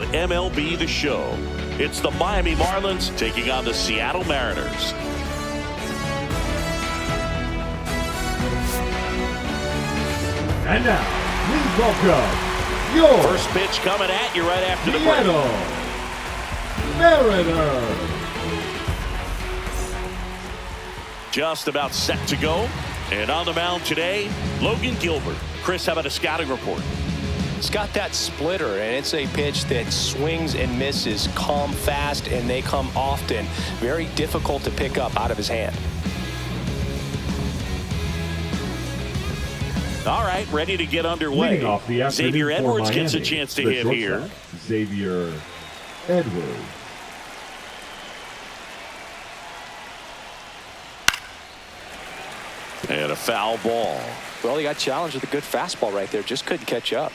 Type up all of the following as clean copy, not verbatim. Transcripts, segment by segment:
on MLB The Show. It's the Miami Marlins taking on the Seattle Mariners. And now, please welcome your first pitch coming at you right after the break. Mariners. Just about set to go. And on the mound today, Logan Gilbert. Chris, how about a scouting report? It's got that splitter, and it's a pitch that swings and misses, come fast, and they come often. Very difficult to pick up out of his hand. All right, ready to get underway. Leading off the afternoon Xavier for Edwards Miami, gets a chance to the hit here. Xavier Edwards. And a foul ball. Well, he got challenged with a good fastball right there. Just couldn't catch up.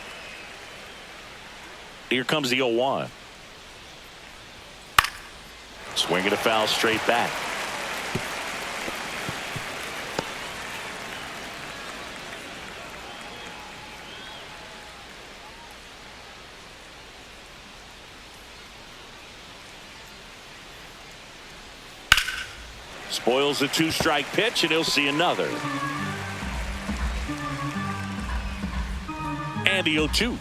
Here comes the 0-1. Swinging a foul straight back. Spoils the two-strike pitch, and he'll see another. And the 0-2.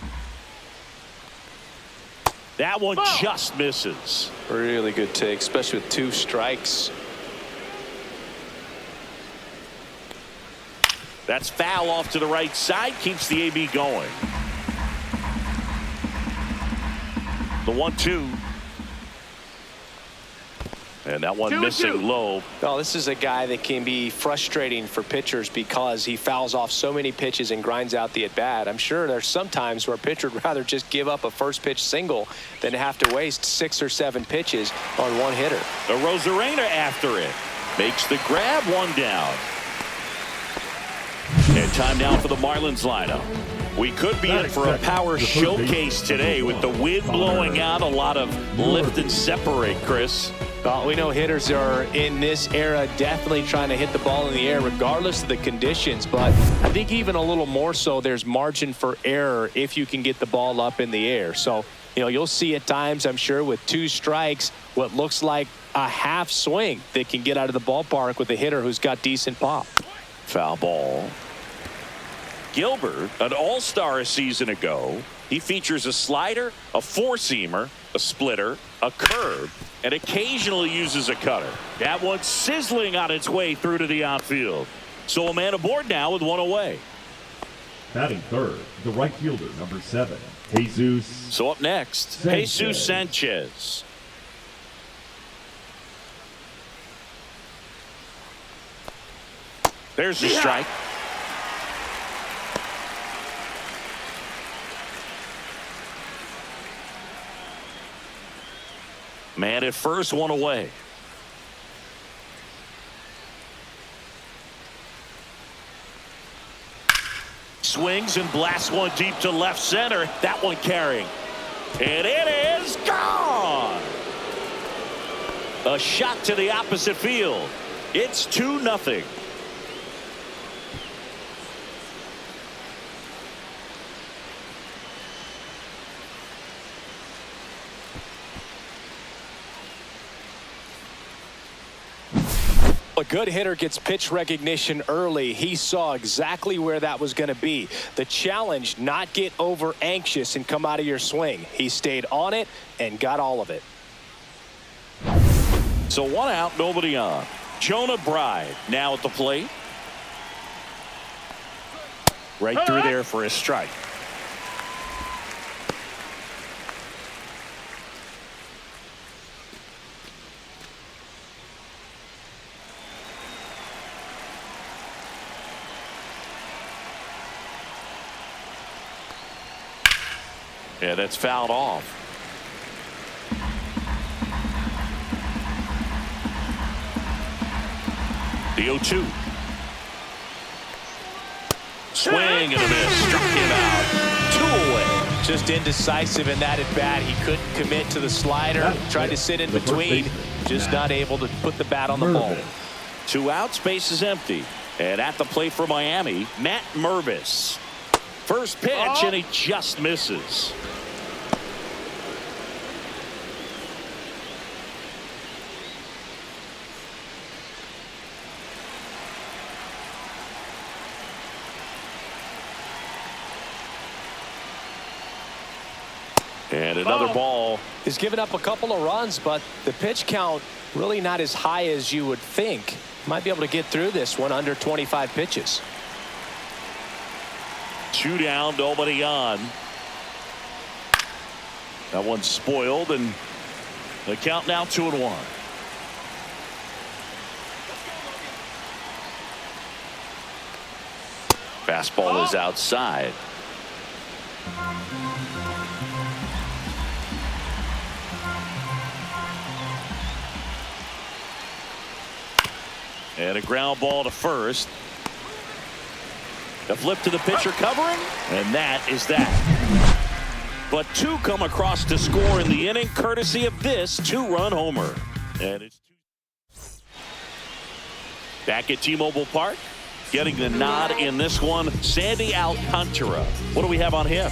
That one just misses. Really good take, especially with two strikes. That's foul off to the right side. Keeps the AB going. The 1-2. And that one missing low. Oh, this is a guy that can be frustrating for pitchers because he fouls off so many pitches and grinds out the at-bat. I'm sure there's some times where a pitcher would rather just give up a first pitch single than have to waste 6 or 7 pitches on one hitter. The Rosarena after it. Makes the grab, one down. And time now for the Marlins lineup. We could be in for a power showcase today with the wind blowing out, a lot of lift and separate, Chris. Well, we know hitters are in this era definitely trying to hit the ball in the air regardless of the conditions, but I think even a little more so there's margin for error if you can get the ball up in the air. So, you'll see at times, I'm sure, with 2 strikes, what looks like a half swing that can get out of the ballpark with a hitter who's got decent pop. Foul ball. Gilbert, an all-star a season ago. He features a slider, a four-seamer, a splitter, a curve, and occasionally uses a cutter. That one's sizzling on its way through to the outfield. So a man aboard now with one away. Batting third, the right fielder, number 7, Jesus. So up next, Sanchez. Jesus Sanchez. There's the strike. Man at first, one away. Swings and blasts one deep to left center. That one carrying. And it is gone. A shot to the opposite field. It's 2-0. A good hitter gets pitch recognition early. He saw exactly where that was going to be. The challenge, not get over anxious and come out of your swing. He stayed on it and got all of it. So one out, nobody on. Jonah Bride now at the plate. Right through there for a strike. Yeah, that's fouled off. The 0-2. Swing and a miss. Struck him out. 2 away. Just indecisive in that at bat. He couldn't commit to the slider. Tried to sit in between. Just not able to put the bat on the ball. 2 outs, base is empty. And at the plate for Miami, Matt Mervis. First pitch, and he just misses. And another ball. He's given up a couple of runs, but the pitch count really not as high as you would think. Might be able to get through this one under 25 pitches. 2 down, nobody on. That one's spoiled, and the count now 2-1. Fastball is outside. And a ground ball to first. The flip to the pitcher covering, and that is that. But 2 come across to score in the inning, courtesy of this 2-run homer. And it's back at T-Mobile Park. Getting the nod in this one, Sandy Alcantara. What do we have on him?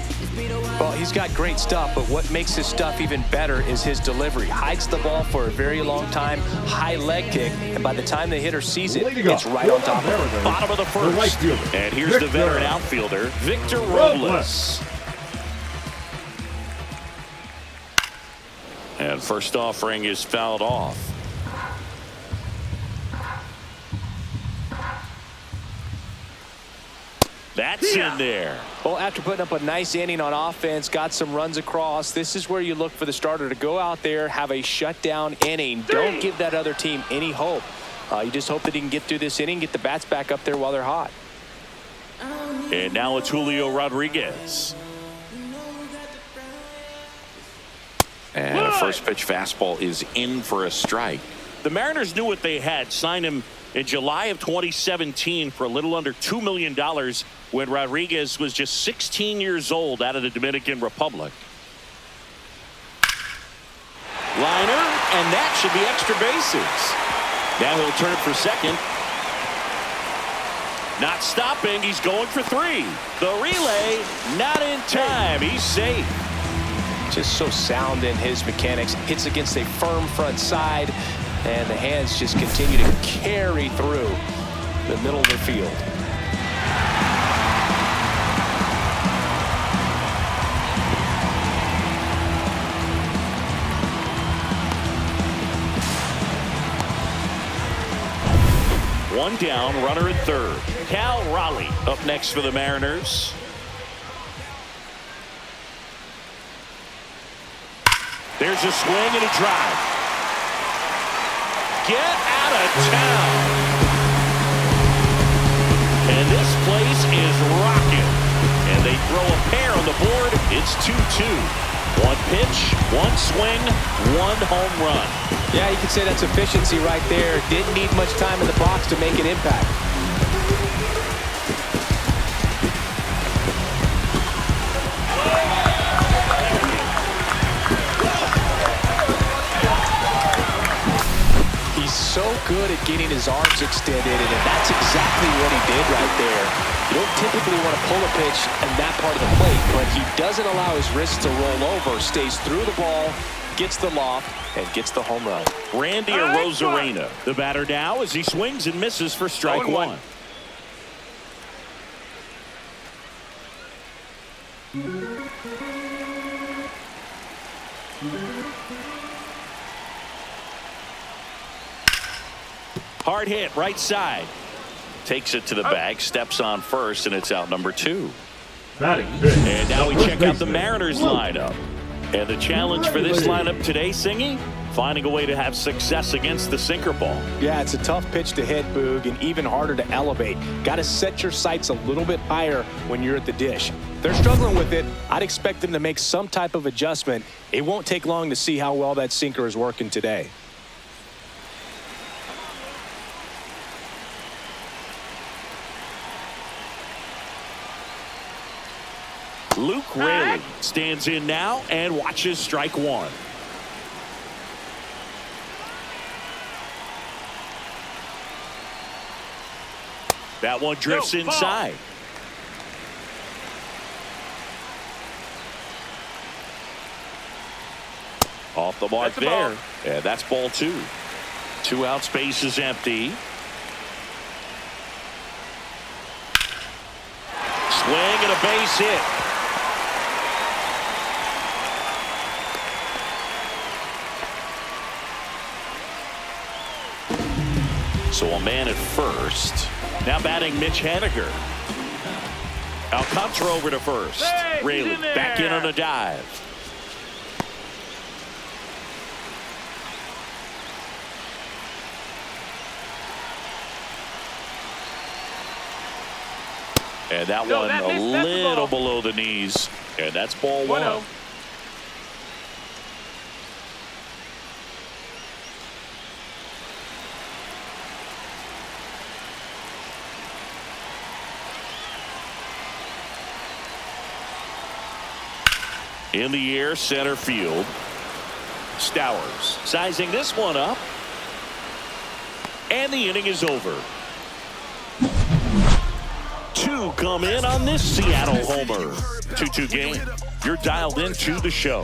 Well, he's got great stuff, but what makes his stuff even better is his delivery. Hides the ball for a very long time, high leg kick, and by the time the hitter sees it, it's right on top of him. Bottom of the first. And here's the veteran outfielder, Victor Robles. And first offering is fouled off. That's in there. Well, after putting up a nice inning on offense, got some runs across, this is where you look for the starter to go out there, have a shutdown inning. Don't give that other team any hope. You just hope that he can get through this inning, get the bats back up there while they're hot. And now it's Julio Rodriguez. And a first pitch fastball is in for a strike. The Mariners knew what they had. Signed him in July of 2017 for a little under $2 million when Rodriguez was just 16 years old out of the Dominican Republic. Liner, and that should be extra bases. Now he'll turn it for second. Not stopping. He's going for 3. The relay, not in time. He's safe. Just so sound in his mechanics. Hits against a firm front side, and the hands just continue to carry through the middle of the field. One down, runner at third. Cal Raleigh up next for the Mariners. There's a swing and a drive. Get out of town. And this place is rocking. And they throw a pair on the board. It's 2-2. 1 pitch, 1 swing, 1 home run. Yeah, you can say that's efficiency right there. Didn't need much time in the box to make an impact. So good at getting his arms extended, and that's exactly what he did right there. You don't typically want to pull a pitch in that part of the plate, but he doesn't allow his wrists to roll over, stays through the ball, gets the loft, and gets the home run. Randy Arozarena, the batter now, as he swings and misses for strike 1. Hard hit, right side. Takes it to the bag, steps on first, and it's out number 2. And now we check out the Mariners lineup. And the challenge for this lineup today, Singy, finding a way to have success against the sinker ball. Yeah, it's a tough pitch to hit, Boog, and even harder to elevate. Got to set your sights a little bit higher when you're at the dish. They're struggling with it. I'd expect them to make some type of adjustment. It won't take long to see how well that sinker is working today. Luke Raley stands in now and watches strike 1. That one drifts inside. Off the mark there. And that's ball 2. 2 out, space is empty. Swing and a base hit. So a man at first. Now batting Mitch Haniger. Alcantara over to first. Hey, Rayleigh back in on a dive. And that one a little below the knees. And that's ball one. In the air, center field. Stowers sizing this one up. And the inning is over. Two come in on this Seattle homer. 2-2 game. You're dialed into the show.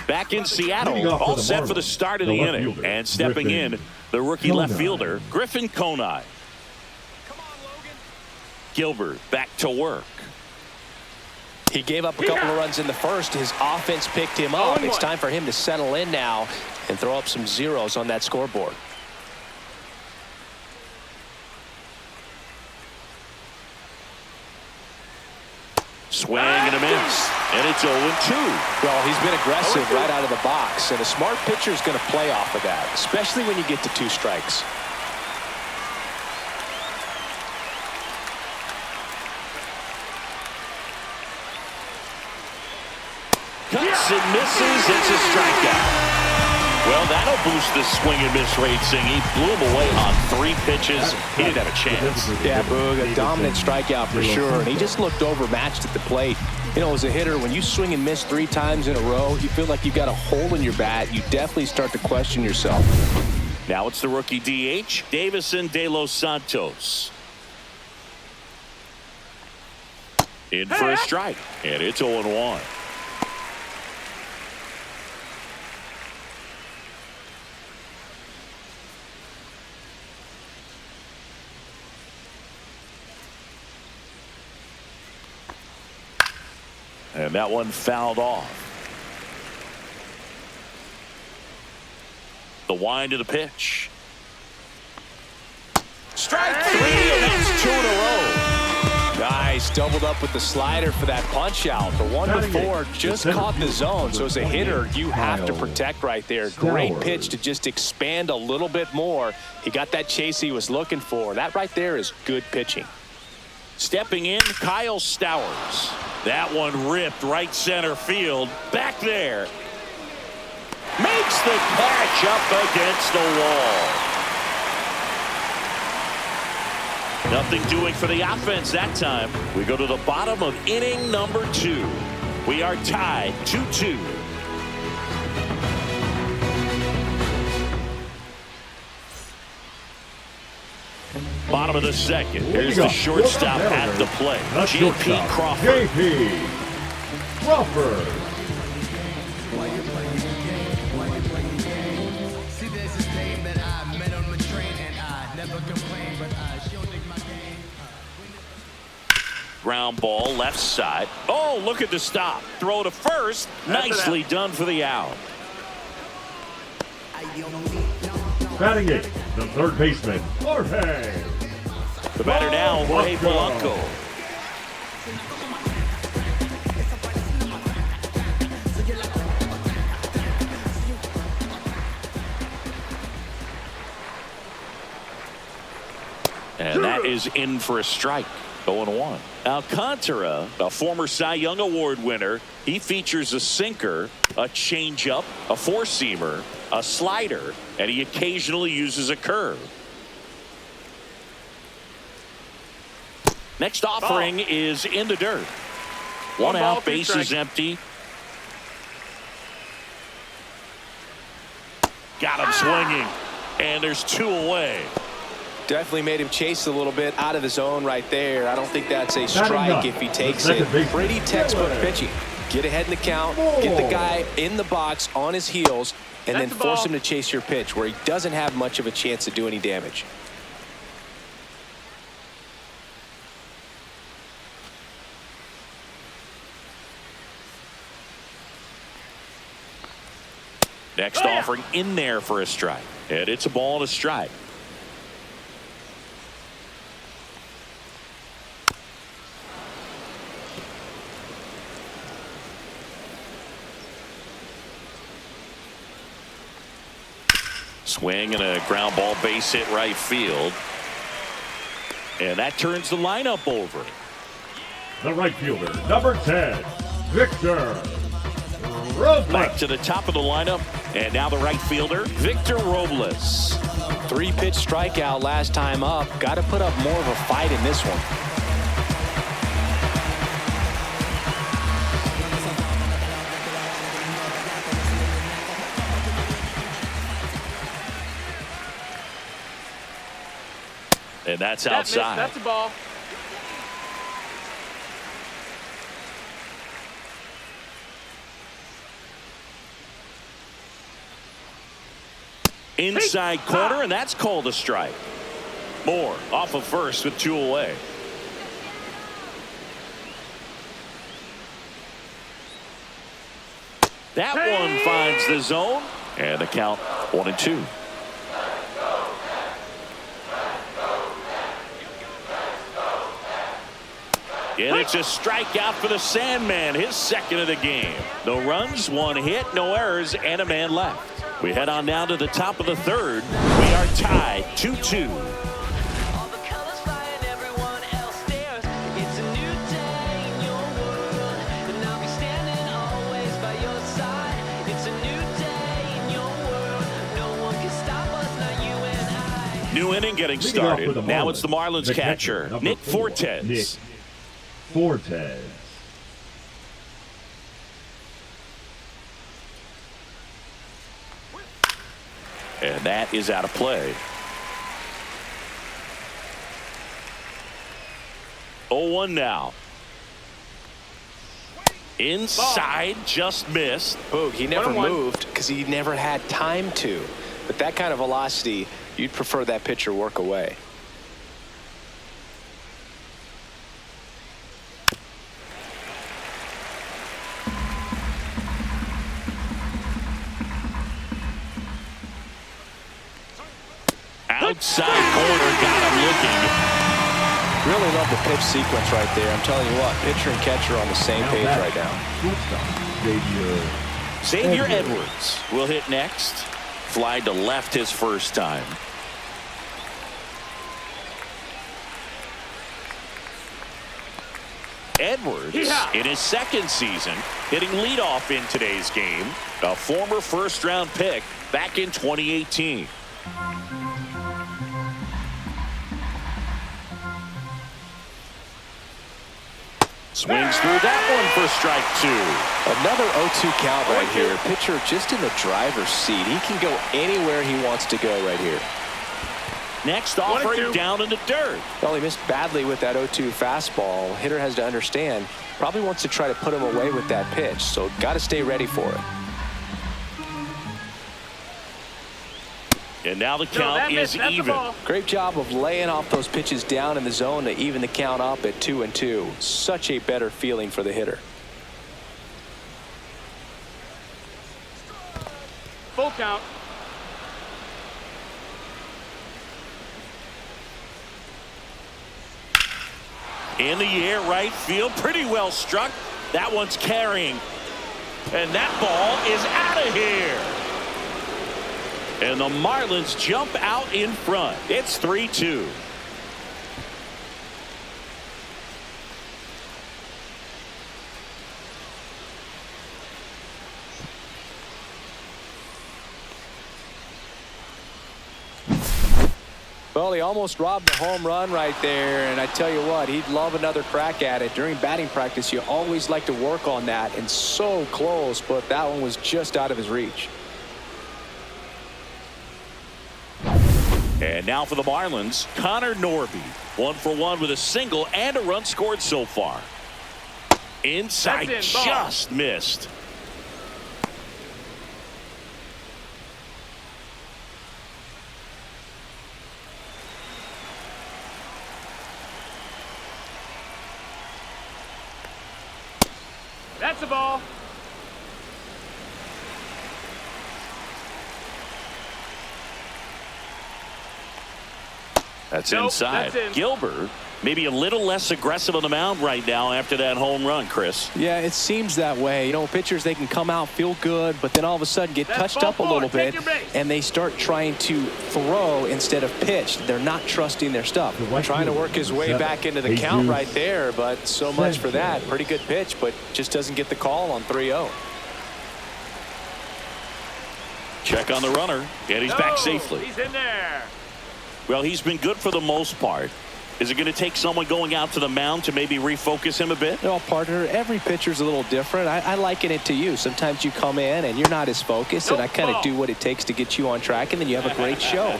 Back in Seattle, all set for the start of the inning. And stepping in, the rookie left fielder, Griffin Conine. Gilbert back to work. He gave up a couple of runs in the first. His offense picked him up. It's time for him to settle in now and throw up some zeros on that scoreboard. Swing and a miss. And it's 0-2. Well, he's been aggressive right out of the box, and a smart pitcher is going to play off of that, especially when you get to 2 strikes. Cuts and misses. It's a strikeout. Well, that'll boost the swing and miss rating. He blew him away on 3 pitches. He didn't have a chance. Yeah, Boog, a dominant strikeout for sure. And he just looked overmatched at the plate. You know, as a hitter, when you swing and miss 3 times in a row, you feel like you've got a hole in your bat. You definitely start to question yourself. Now it's the rookie DH, Davison De Los Santos. In for a strike. And it's 0-1. And that one fouled off. The wind of the pitch. Strike 3, and that's 2 in a row. Nice, doubled up with the slider for that punch out. The one before just caught the zone, so as a hitter, you have to protect right there. Great pitch to just expand a little bit more. He got that chase he was looking for. That right there is good pitching. Stepping in, Kyle Stowers. That one ripped right center field. Back there. Makes the catch up against the wall. Nothing doing for the offense that time. We go to the bottom of inning number 2. We are tied 2-2. Bottom of the second. Here's the shortstop at the plate. J.P. Crawford. J.P. Crawford. Ground ball left side. Oh, look at the stop. Throw to first. Nicely done for the out. Batting it, the third baseman, Jorge. The batter now, Jorge Polanco. And that is in for a strike. 0-1. Alcantara, a former Cy Young Award winner, he features a sinker, a changeup, a four-seamer, a slider, and he occasionally uses a curve. Next offering is in the dirt. One out, base is empty. Got him swinging, and there's 2 away. Definitely made him chase a little bit out of the zone right there. I don't think that's a strike if he takes it. Pretty textbook pitching. Get ahead in the count, get the guy in the box on his heels, and then force him to chase your pitch where he doesn't have much of a chance to do any damage. Next offering in there for a strike. And it's a ball and a strike. Swing and a ground ball, base hit right field. And that turns the lineup over. The right fielder, number 10, Victor Robles. Back to the top of the lineup. And now the right fielder, Victor Robles. 3-pitch strikeout last time up. Got to put up more of a fight in this one. And that's outside. That's a ball. Inside corner, and that's called a strike. Moore off of first with 2 away. That one finds the zone, and the count 1-2. And it's a strikeout for the Sandman, his second of the game. No runs, 1 hit, no errors, and a man left. We head on down to the top of the third. We are tied 2-2. New inning getting started. Now it's the Marlins catcher, Nick Fortes. Nick Fortes. And that is out of play. 0-1 now. Inside, just missed. Boog, he never moved because he never had time to. But that kind of velocity, you'd prefer that pitcher work away. Outside corner, got him looking. Really love the pitch sequence right there. I'm telling you what, pitcher and catcher on the same page right now. Xavier Edwards will hit next. Fly to left his first time. Edwards in his second season hitting leadoff in today's game. A former first-round pick back in 2018. Swings through that one for strike 2. Another 0-2 count right here. Pitcher just in the driver's seat. He can go anywhere he wants to go right here. Next offering down in the dirt. Well, he missed badly with that 0-2 fastball. Hitter has to understand, probably wants to try to put him away with that pitch, so got to stay ready for it. And now the count is even. Great job of laying off those pitches down in the zone to even the count up at 2-2. Such a better feeling for the hitter. Full count. In the air, right field, pretty well struck. That one's carrying. And that ball is out of here. And the Marlins jump out in front. It's 3-2. Well, he almost robbed the home run right there, and I tell you what, he'd love another crack at it. During batting practice, you always like to work on that, and so close, but that one was just out of his reach. And now for the Marlins, Connor Norby. 1 for 1 with a single and a run scored so far. Inside, just missed. That's a ball. That's Nope, inside. that's in. Gilbert maybe a little less aggressive on the mound right now after that home run, Chris. Yeah, it seems that way. You know, pitchers, they can come out, feel good, but then all of a sudden get That's touched ball up a four. little Take bit, your base. and they start trying to throw instead of pitch. They're not trusting their stuff. Trying to work his way back into the count right there, but so much for that. Pretty good pitch, but just doesn't get the call on 3-0. Check on the runner, and he's back safely. He's in there. Well, he's been good for the most part. Is it going to take someone going out to the mound to maybe refocus him a bit? Well, partner, every pitcher's a little different. I liken it to you. Sometimes you come in and you're not as focused, and I kind of do what it takes to get you on track, and then you have a great show.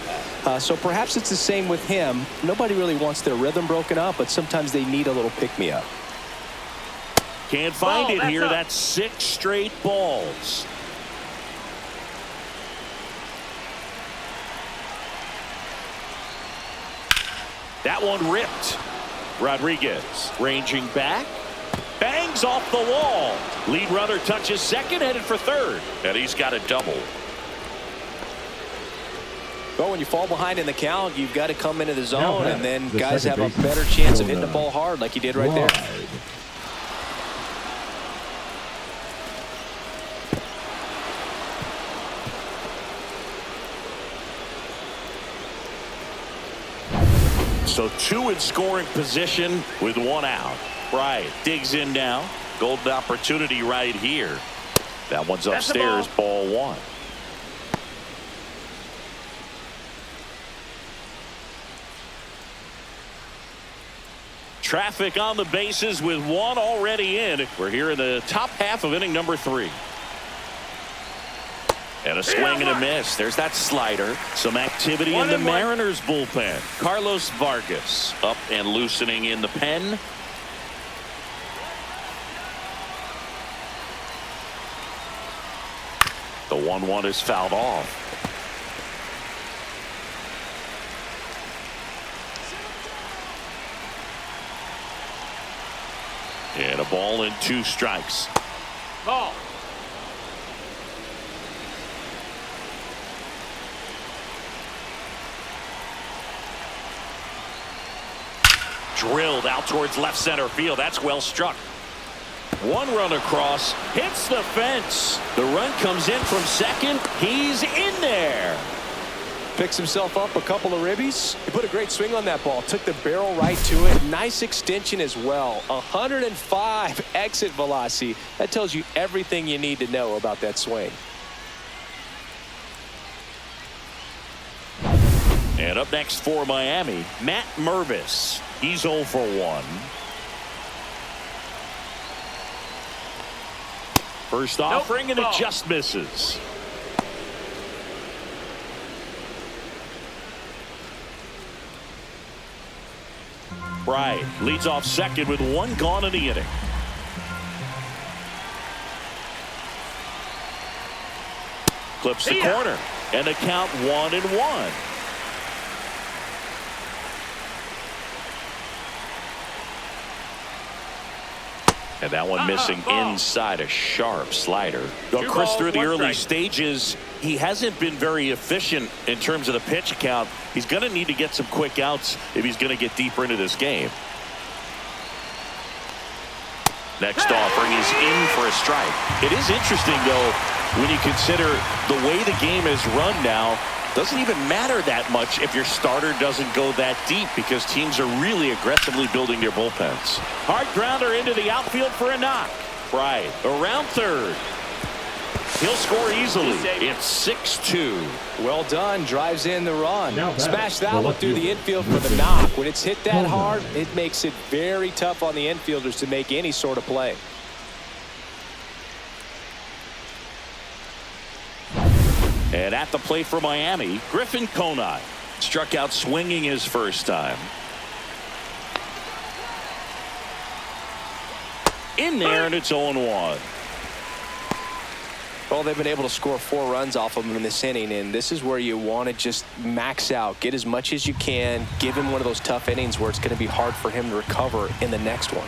So perhaps it's the same with him. Nobody really wants their rhythm broken up, but sometimes they need a little pick-me-up. Can't find it here. Up. That's 6 straight balls. That one ripped. Rodriguez ranging back. Bangs off the wall. Lead runner touches second, headed for third. And he's got a double. But when you fall behind in the count, you've got to come into the zone, and then the guys have second a baseman, better chance of hitting the ball hard like you did right there. Wide. So 2 in scoring position with 1 out. Bryant digs in now. Golden opportunity right here. That one's That's the upstairs, ball 1. Traffic on the bases with 1 already in. We're here in the top half of inning number 3. And a swing and a miss. There's that slider. Some activity in the Mariners bullpen. Carlos Vargas up and loosening in the pen. The 1-1 is fouled off. And a ball and 2 strikes. Ball. Drilled out towards left center field. That's well struck. 1 run across, hits the fence. The run comes in from second. He's in there. Picks himself up a couple of ribbies. He put a great swing on that ball. Took the barrel right to it. Nice extension as well. 105 exit velocity. That tells you everything you need to know about that swing. And up next for Miami, Matt Mervis. He's 0 for 1. First offering and it just misses. Bryant leads off second with 1 gone in the inning. Clips the corner and the count 1-1. And that one missing inside, a sharp slider. Well, Chris, through the early stages, he hasn't been very efficient in terms of the pitch count. He's going to need to get some quick outs if he's going to get deeper into this game. Next offering is in for a strike. It is interesting, though, when you consider the way the game is run now. Doesn't even matter that much if your starter doesn't go that deep, because teams are really aggressively building their bullpens. Hard grounder into the outfield for a knock. Bryant around third. He'll score easily. It's 6-2. Well done. Drives in the run. Smash that one through the infield for the fielder. knock. When it's hit that hard, it makes it very tough on the infielders to make any sort of play. And at the plate for Miami, Griffin Conine struck out swinging his first time. In there, and it's 0-1. Well, they've been able to score 4 runs off of him in this inning, and this is where you want to just max out, get as much as you can, give him one of those tough innings where it's going to be hard for him to recover in the next one.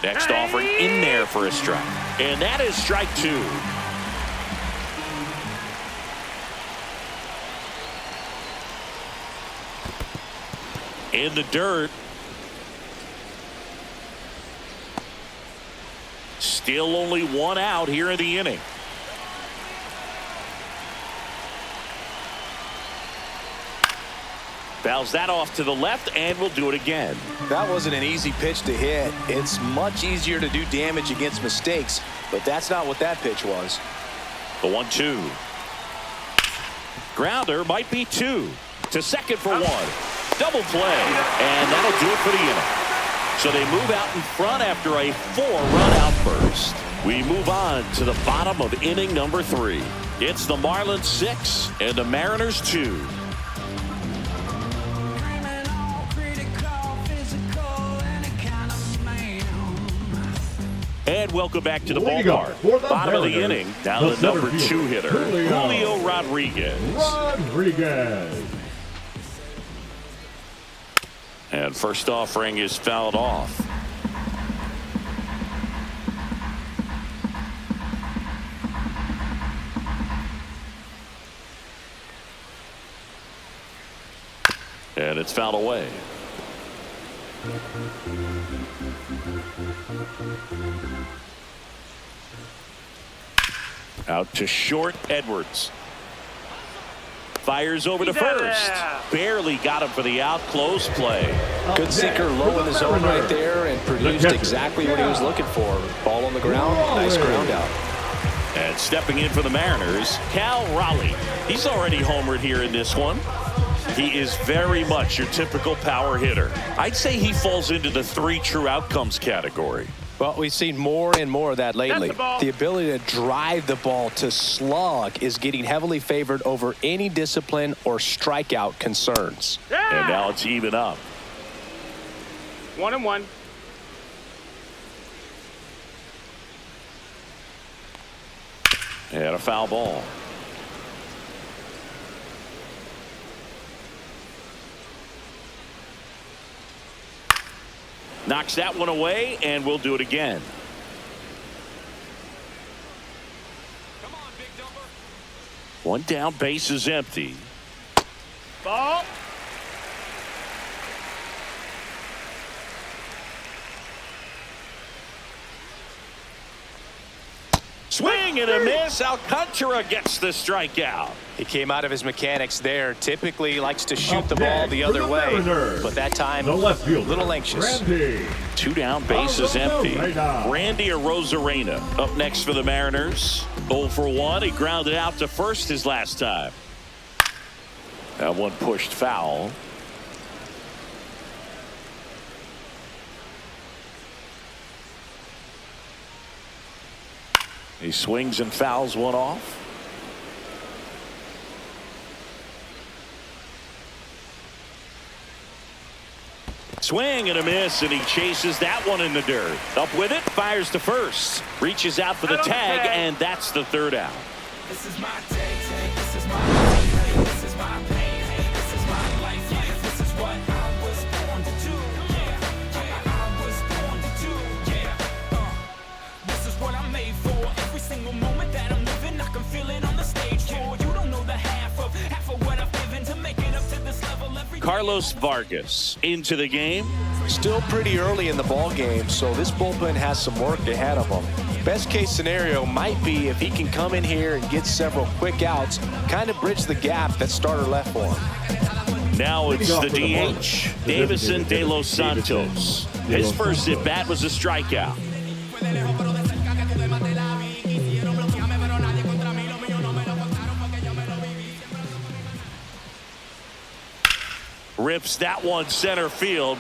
Next offering in there for a strike. And that is strike 2. In the dirt. Still only one out here in the inning. Fouls that off to the left, and we'll do it again. That wasn't an easy pitch to hit. It's much easier to do damage against mistakes, but that's not what that pitch was. The 1-2. Grounder might be 2. To second for 1. Double play, and that'll do it for the inning. So they move out in front after a 4-run outburst. We move on to the bottom of inning number 3. It's the Marlins 6 and the Mariners 2. And welcome back to the ballpark. Bottom of the inning, down the number 2 hitter, Julio Rodriguez. And first offering is fouled off. And it's fouled away. Out to short, Edwards. Fires over to first. Barely got him for the out. Close play. Good sinker low in the zone right there and produced exactly what he was looking for. Ball on the ground. Nice ground out. And stepping in for the Mariners, Cal Raleigh. He's already homered here in this one. He is very much your typical power hitter. I'd say he falls into the 3 true outcomes category. Well, we've seen more and more of that lately. The ability to drive the ball to slug is getting heavily favored over any discipline or strikeout concerns. And now it's even up. 1-1. And a foul ball. Knocks that one away, and we'll do it again. Come on, big dumper. One down, base is empty. Ball. Swing and a miss. Alcantara gets the strikeout. He came out of his mechanics there. Typically he likes to shoot the ball the other way, but that time a little anxious. 2 down, base is empty. Randy Arozarena up next for the Mariners. 0 for 1. He grounded out to first his last time. That one pushed foul. He swings and fouls one off. Swing and a miss, and he chases that one in the dirt. Up with it, fires to first. Reaches out for the tag, and that's the 3rd out. This is my day, this is my pain, this is my pain, this is my life, this is what I was born to do, I was born to do, this is what I'm made for. Every single moment that I'm living, I can feel it on the stage floor. You don't know the half of what I've given to make it up to this level. Every Carlos Vargas into the game. Still pretty early in the ball game, so this bullpen has some work ahead of them. Best case scenario might be if he can come in here and get several quick outs, kind of bridge the gap that starter left for him. Now it's the DH, Davison De Los Santos. His first at bat was a strikeout. Rips that one center field.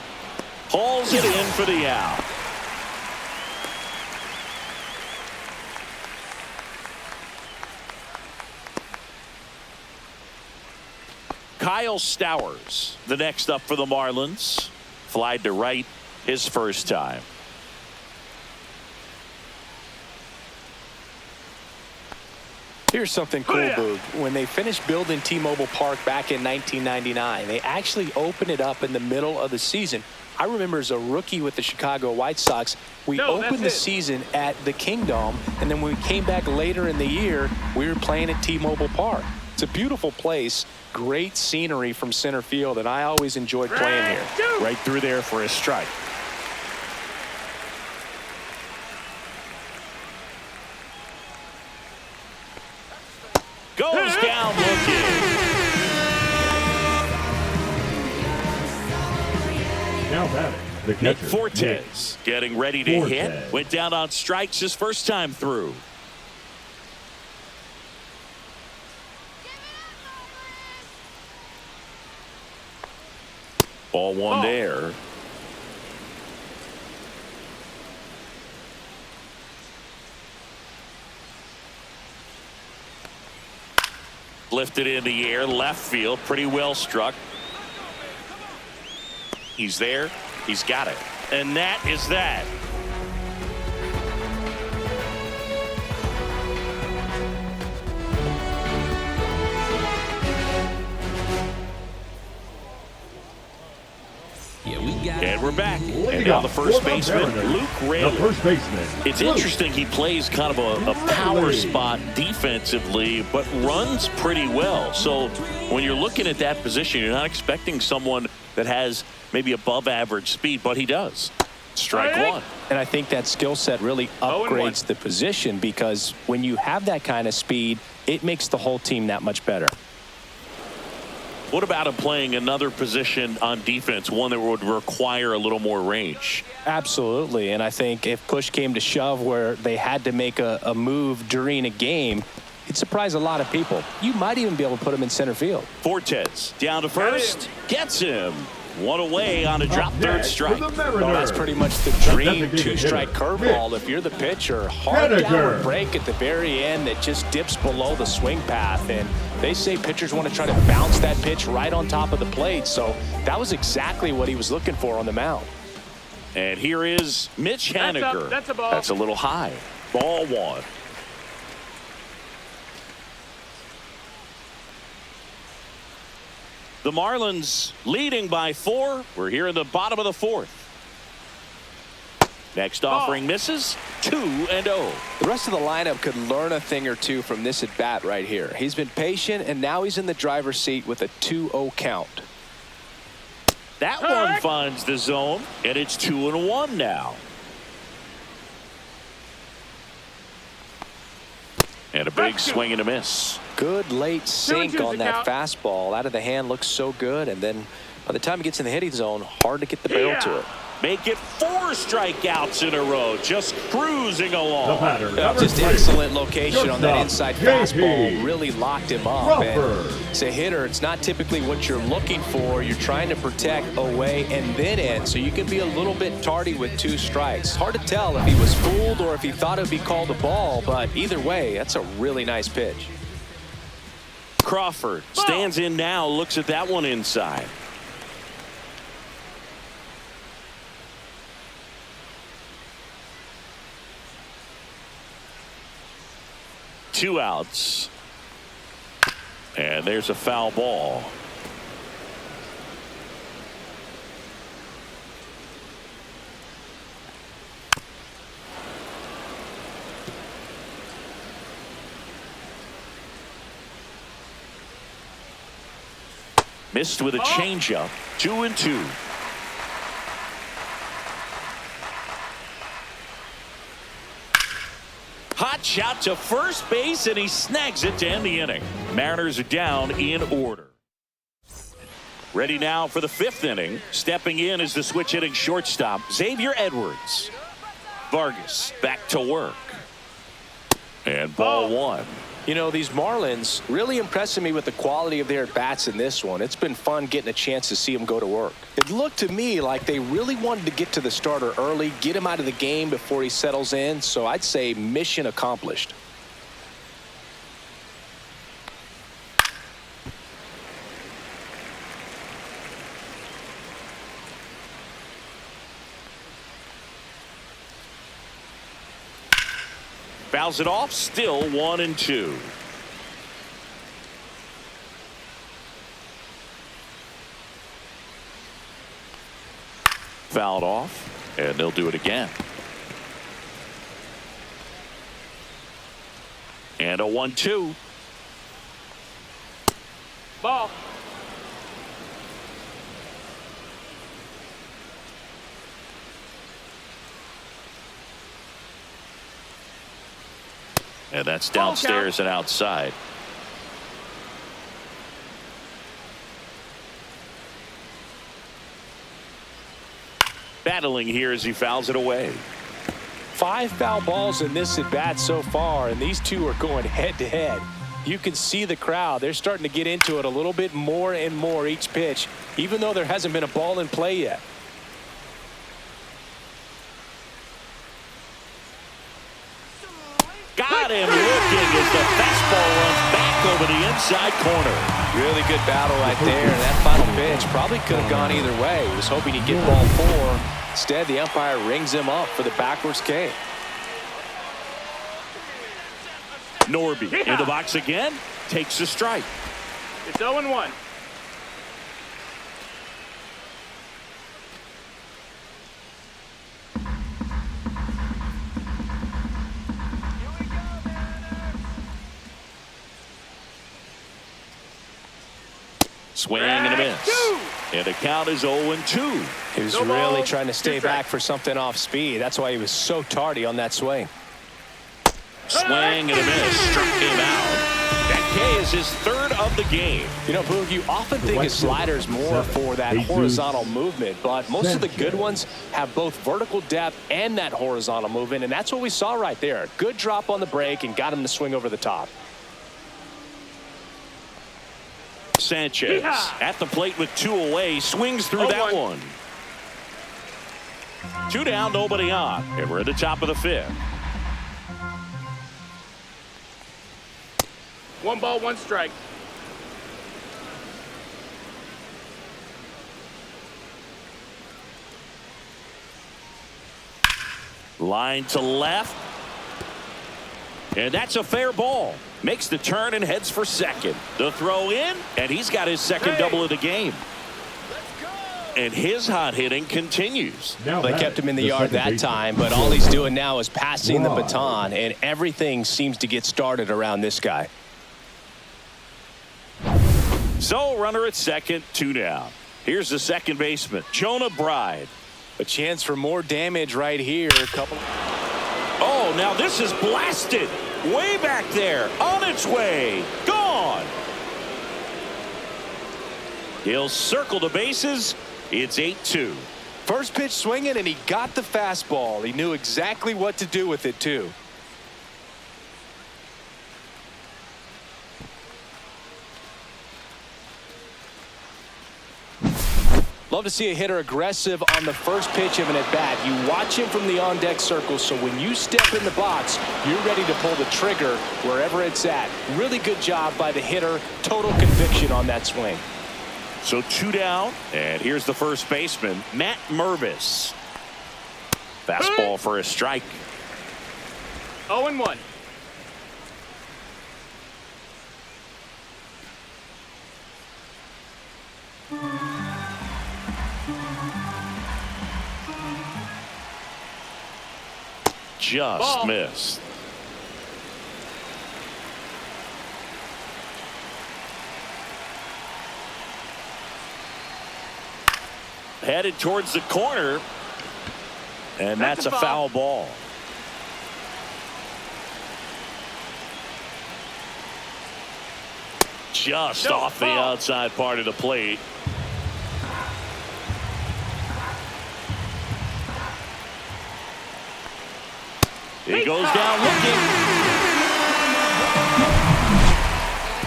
Hauls it in for the out. Kyle Stowers, the next up for the Marlins. Flied to right his first time. Here's something cool, Boog. When they finished building T-Mobile Park back in 1999, they actually opened it up in the middle of the season. I remember as a rookie with the Chicago White Sox, we opened the season at the Kingdome, and then when we came back later in the year, we were playing at T-Mobile Park. It's a beautiful place, great scenery from center field, and I always enjoyed playing here. Right through there for a strike. Goes down looking. Now batting, the Nick catcher, Fortes getting ready to Fortes. hit. Went down on strikes his first time through. Ball one there. Lifted in the air, left field, pretty well struck. He's there. He's got it. And that is that. And we're back. And now the first baseman, Luke Rayleigh. The first baseman. It's Luke. interesting. He plays kind of a power spot defensively, but runs pretty well. So when you're looking at that position, you're not expecting someone that has maybe above average speed, but he does. Strike one. And I think that skill set really upgrades the position, because when you have that kind of speed, it makes the whole team that much better. What about him playing another position on defense, one that would require a little more range? Absolutely. And I think if push came to shove where they had to make a move during a game, it'd surprise a lot of people. You might even be able to put him in center field. Fortes down to first. Gets him. One away on a drop third strike. Well, That's pretty much the dream two-strike curveball. If you're the pitcher, hard downward break at the very end that just dips below the swing path. And they say pitchers want to try to bounce that pitch right on top of the plate. So that was exactly what he was looking for on the mound. And here is Mitch Haniger. That's a ball. That's a little high. Ball one. The Marlins leading by 4. We're here in the bottom of the 4th. Next offering misses. 2-0. The rest of the lineup could learn a thing or two from this at bat right here. He's been patient, and now he's in the driver's seat with a 2-0 count. That one finds the zone, and it's 2-1 now. And a big swing and a miss. Good late sink on that fastball. Out of the hand, looks so good, and then by the time he gets in the hitting zone, hard to get the barrel to it. Make it 4 strikeouts in a row, just cruising along. Just excellent location on that inside fastball. Really locked him up. And as a hitter, it's not typically what you're looking for. You're trying to protect away and then in, so you can be a little bit tardy with 2 strikes. Hard to tell if he was fooled or if he thought it would be called a ball, but either way, that's a really nice pitch. Crawford stands in now, looks at that one inside. Two outs. And there's a foul ball. Missed with a changeup. 2-2. Hot shot to first base, and he snags it to end the inning. Mariners are down in order. Ready now for the 5th inning. Stepping in is the switch hitting shortstop, Xavier Edwards. Vargas back to work. And ball one. You know, these Marlins really impressing me with the quality of their at-bats in this one. It's been fun getting a chance to see them go to work. It looked to me like they really wanted to get to the starter early, get him out of the game before he settles in. So I'd say mission accomplished. Fouls it off, still 1-2. Fouled off, and they'll do it again. And a 1-2. Ball. And that's downstairs and outside. Battling here as he fouls it away. 5 foul balls in this at bat so far, and these two are going head to head. You can see the crowd. They're starting to get into it a little bit more and more each pitch, even though there hasn't been a ball in play yet. Got him looking as the fastball runs back over the inside corner. Really good battle right there, and that final pitch probably could have gone either way. He was hoping he'd get ball 4. Instead, the umpire rings him up for the backwards K. Norby in the box again, takes a strike. It's 0-1. Swing and a miss. And the count is 0-2. He was really trying to stay back for something off speed. That's why he was so tardy on that swing. Swing and a miss. Struck him out. That K is his 3rd of the game. You know, Boog, you often think of sliders more for that horizontal movement, but most of the good ones have both vertical depth and that horizontal movement, and that's what we saw right there. Good drop on the break and got him to swing over the top. Sanchez at the plate with 2 away, swings through that one. 2 down, nobody on, and we're at the top of the 5th. 1 ball, 1 strike. Line to left. And that's a fair ball. Makes the turn and heads for second. The throw in, and he's got his second double of the game. And his hot hitting continues. They kept him in the yard that time, but all he's doing now is passing the baton, and everything seems to get started around this guy. So runner at second, 2 down. Here's the second baseman, Jonah Bride. A chance for more damage right here. Oh, now this is blasted. Way back there, on its way, gone. He'll circle the bases. It's 8-2. First pitch swinging, and he got the fastball. He knew exactly what to do with it, too. Love to see a hitter aggressive on the first pitch of an at-bat. You watch him from the on-deck circle, so when you step in the box, you're ready to pull the trigger wherever it's at. Really good job by the hitter. Total conviction on that swing. So 2 down, and here's the first baseman, Matt Mervis. Fastball for a strike. 0-1. Just missed. Headed towards the corner, and that's a foul ball. Just off the outside part of the plate. He goes down looking.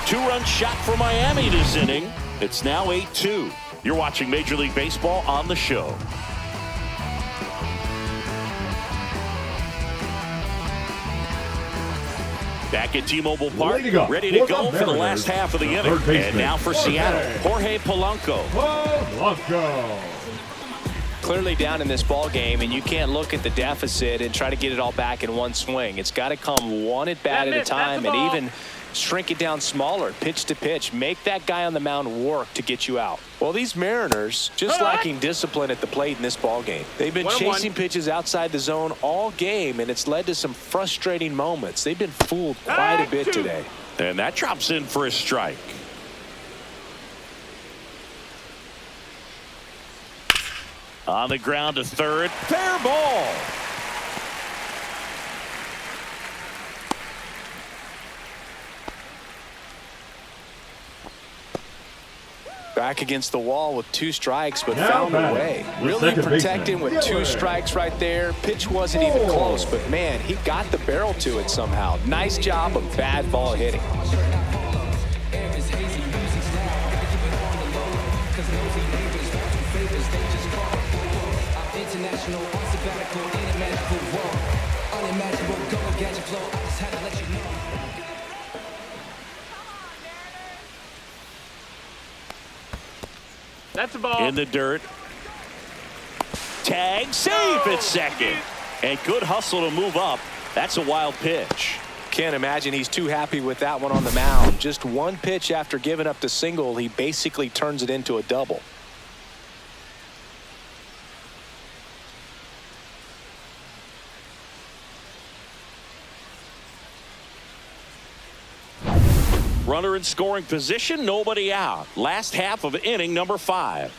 2-run shot for Miami this inning. It's now 8-2. You're watching Major League Baseball on the show. Back at T-Mobile Park, ready to go for the last half of the inning. And now for Seattle, Jorge Polanco. Clearly down in this ball game, and you can't look at the deficit and try to get it all back in one swing. It's got to come one at bat at a time, and even shrink it down smaller, pitch to pitch. Make that guy on the mound work to get you out. Well, these Mariners just lacking discipline at the plate in this ball game. They've been chasing pitches outside the zone all game, and it's led to some frustrating moments. They've been fooled quite a bit today. And that drops in for a strike. On the ground to third. Fair ball. Back against the wall with 2 strikes, but Now found a batting, way. the Really second protecting baseman, with 2 Gilbert. strikes right there. Pitch wasn't even close, but man, he got the barrel to it somehow. Nice job of bad ball hitting. International, on sabbatical, in a magical world. Unimaginable, go and get your flow. I just had to let you know. That's a ball. In the dirt. Tag, safe at second. And good hustle to move up. That's a wild pitch. Can't imagine he's too happy with that one on the mound. Just 1 pitch after giving up the single, he basically turns it into a double. Runner in scoring position, nobody out. Last half of inning number 5.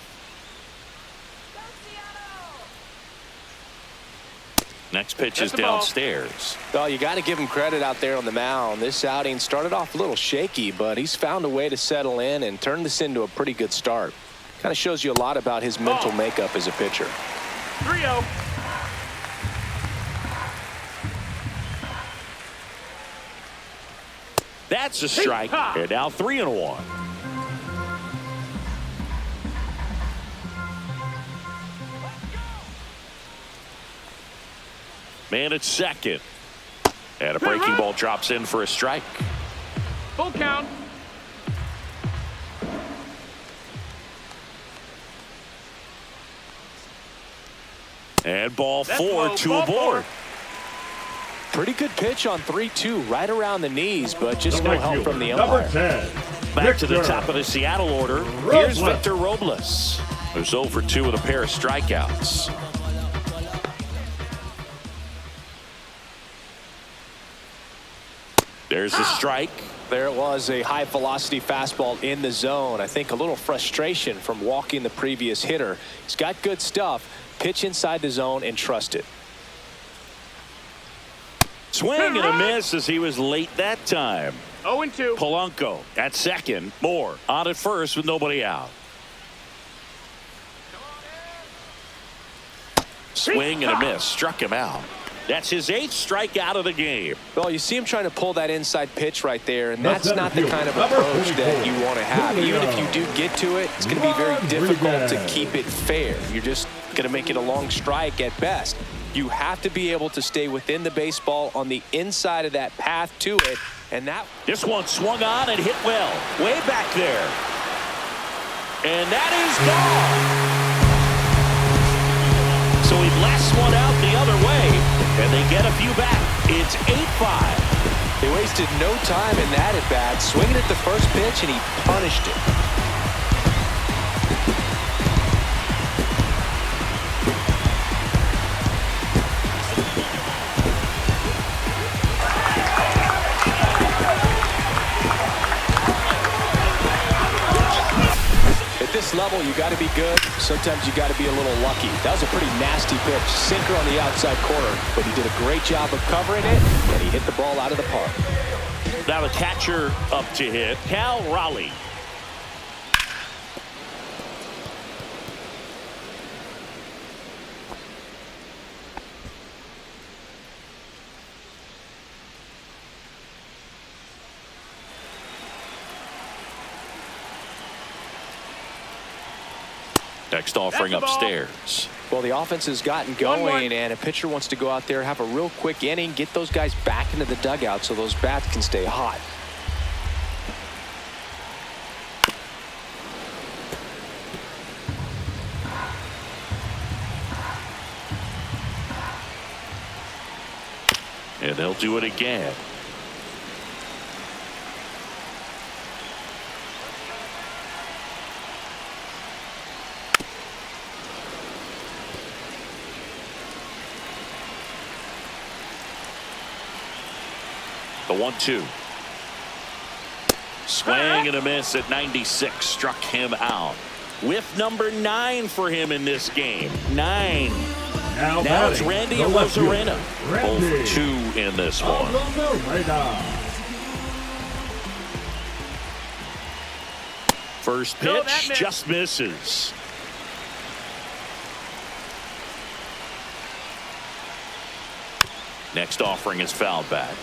Next pitch is That's a ball. downstairs. Well, you got to give him credit out there on the mound. This outing started off a little shaky, but he's found a way to settle in and turn this into a pretty good start. Kind of shows you a lot about his mental makeup as a pitcher. 3-0. That's a strike. And now 3-1. Man at second. And a breaking ball drops in for a strike. Full count. And ball That's 4, low. 2 Ball aboard. 4. Pretty good pitch on 3-2, right around the knees, but just The no right help fielder, from the number umpire. 10. Back to the Victor top of the Seattle order. Here's Robles. Victor Robles, who's 0 for 2 with a pair of strikeouts. There's the strike. There it was, a high velocity fastball in the zone. I think a little frustration from walking the previous hitter. He's got good stuff. Pitch inside the zone and trust it. Swing and a miss as he was late that time. 0-2. Polanco at second. Moore on at first with nobody out. Swing and a miss. Struck him out. That's his 8th strikeout of the game. Well, you see him trying to pull that inside pitch right there, and The that's not the center kind of fielder, approach number that you 44. want to have. Even if you do get to it, it's going to be very difficult to Rodriguez. keep it fair. You're just going to make it a long strike at best. You have to be able to stay within the baseball on the inside of that path to it, and that. This one swung on and hit well. Way back there. And that is gone. So he blasts one out the other way, and they get a few back. It's 8-5. They wasted no time in that at bat, swinging at the first pitch, and he punished it. At this level, you got to be good. Sometimes you got to be a little lucky. That was a pretty nasty pitch, sinker on the outside corner, but he did a great job of covering it, and he hit the ball out of the park. Now the catcher up to hit, Cal Raleigh. Next offering That's the ball. upstairs. Well, the offense has gotten 1-1. going, and a pitcher wants to go out there, have a real quick inning, get those guys back into the dugout so those bats can stay hot. And they'll do it again. The 1-2. Swing and a miss at 96. Struck him out. Whiff number 9 for him in this game. 9. Now It's batting, Randy the left fielder, Arozarena. Randy 0 for 2 in this one. Arozarena. First No, that pitch missed. just misses. Next offering is fouled back.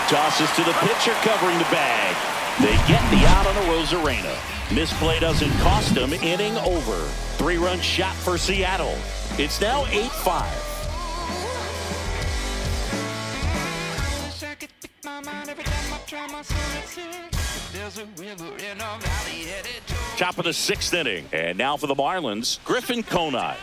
Tosses to the pitcher covering the bag. They get the out on Arozarena. Misplay doesn't cost them. Inning over. 3-run shot for Seattle. It's now 8-5. Top of the 6th inning. And now for the Marlins, Griffin Conine.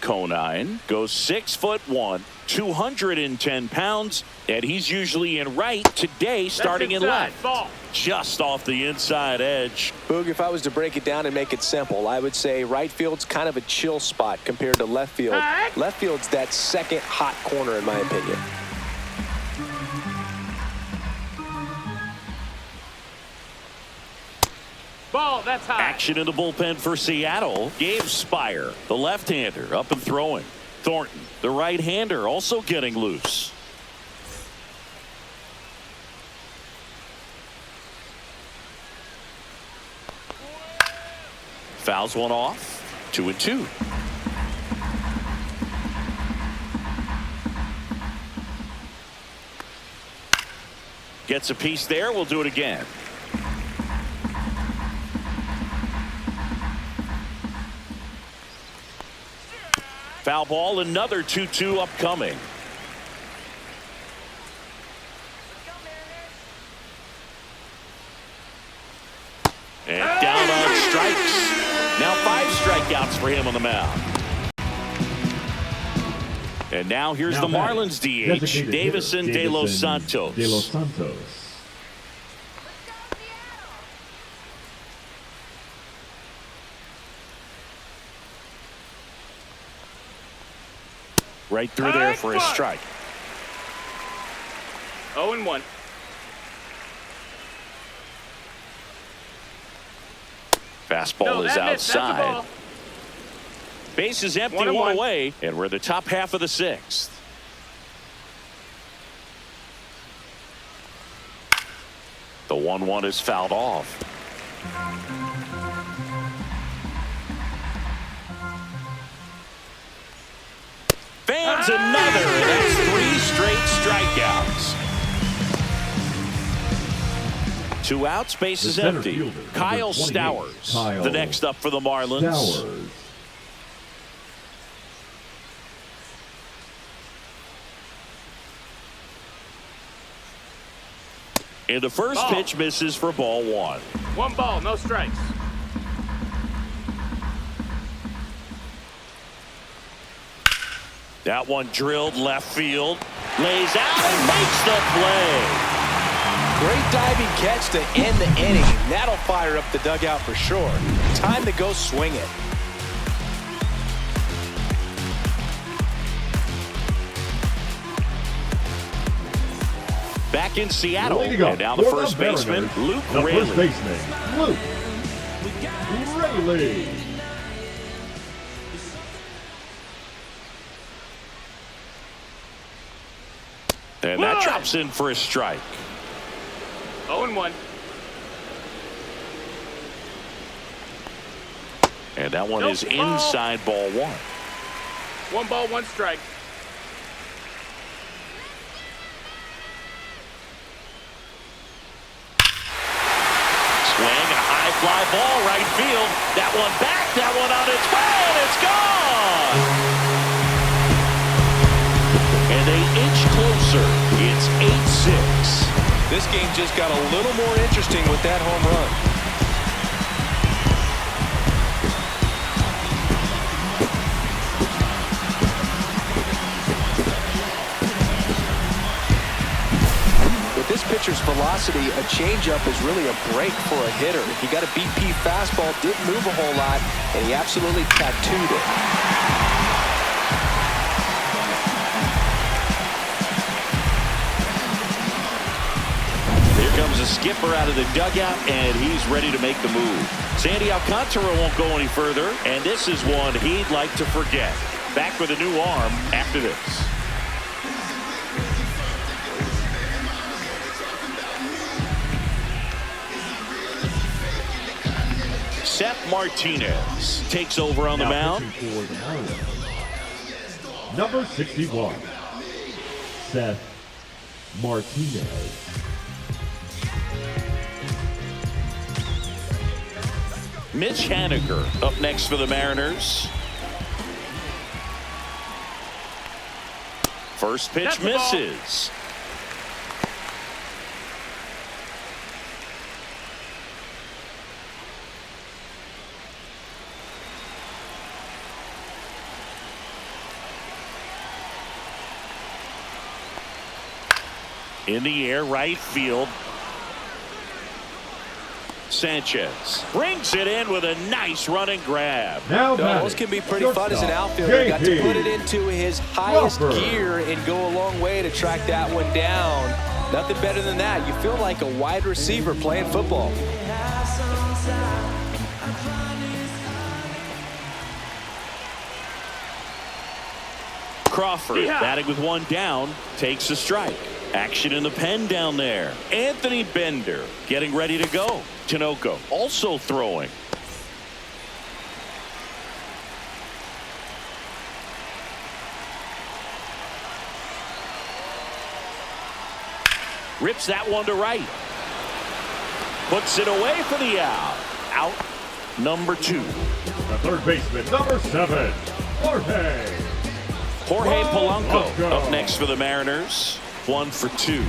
Conine goes 6'1", 210 pounds, and he's usually in right. Today, starting in inside. left. Ball. Just off the inside edge. Boog, if I was to break it down and make it simple, I would say right field's kind of a chill spot compared to left field. Heck. Left field's that second hot corner, in my opinion. Ball, that's high. Action in the bullpen for Seattle. Gabe Spire, the left-hander, up and throwing. Thornton, the right-hander, also getting loose. Fouls one off. 2-2. Gets a piece there. We'll do it again. Foul ball, another 2-2 upcoming. And down on strikes. Now 5 strikeouts for him on the mound. And now here's the Marlins DH, Designated Davison hitter, de los Davison Santos. De Los Santos. Right through there for a strike. 0-1. Fastball No, is that missed. That's a outside. ball. Base is empty, 1-1. one away, and we're the top half of the 6th. The 1-1 is fouled off. Fans another, and that's 3 straight strikeouts. 2 outs, base The is center empty. fielder, number Kyle 28, Stowers, Kyle the next up for the Marlins. Stowers. And the first Ball. pitch misses for ball 1. 1 ball, no strikes. That one drilled left field. Lays out and makes the play. Great diving catch to end the inning. That'll fire up the dugout for sure. Time to go swing it. Back in Seattle. Leading up And now the for first baseman, Mariners, Luke the Raley. first baseman, Luke Raley. And that drops in for a strike. 0-1. And that one Nope. is inside ball 1. 1 ball, 1 strike. Swing and a high fly ball right field. That one back, that one on its way, and it's gone. And they inch closer. It's 8-6. This game just got a little more interesting with that home run. With this pitcher's velocity, a changeup is really a break for a hitter. He got a BP fastball, didn't move a whole lot, and he absolutely tattooed it. the skipper out of the dugout, and he's ready to make the move. Sandy Alcantara won't go any further, and this is one he'd like to forget. Back with a new arm after this. Seth Martinez takes over on the mound. For the Marlins, number 61, Seth Martinez. Mitch Haniger up next for the Mariners. First pitch misses. In the air, right field. Sanchez brings it in with a nice running grab. Now those can be pretty fun as an outfielder. Got to put it into his highest gear and go a long way to track that one down. Nothing better than that. You feel like a wide receiver playing football. Crawford batting with one down, takes a strike. Action in the pen down there. Anthony Bender getting ready to go. Tinoco also throwing. Rips that one to right. Puts it away for the out. Out number 2. The third baseman, number 7, Jorge Polanco up next for the Mariners. 1 for 2.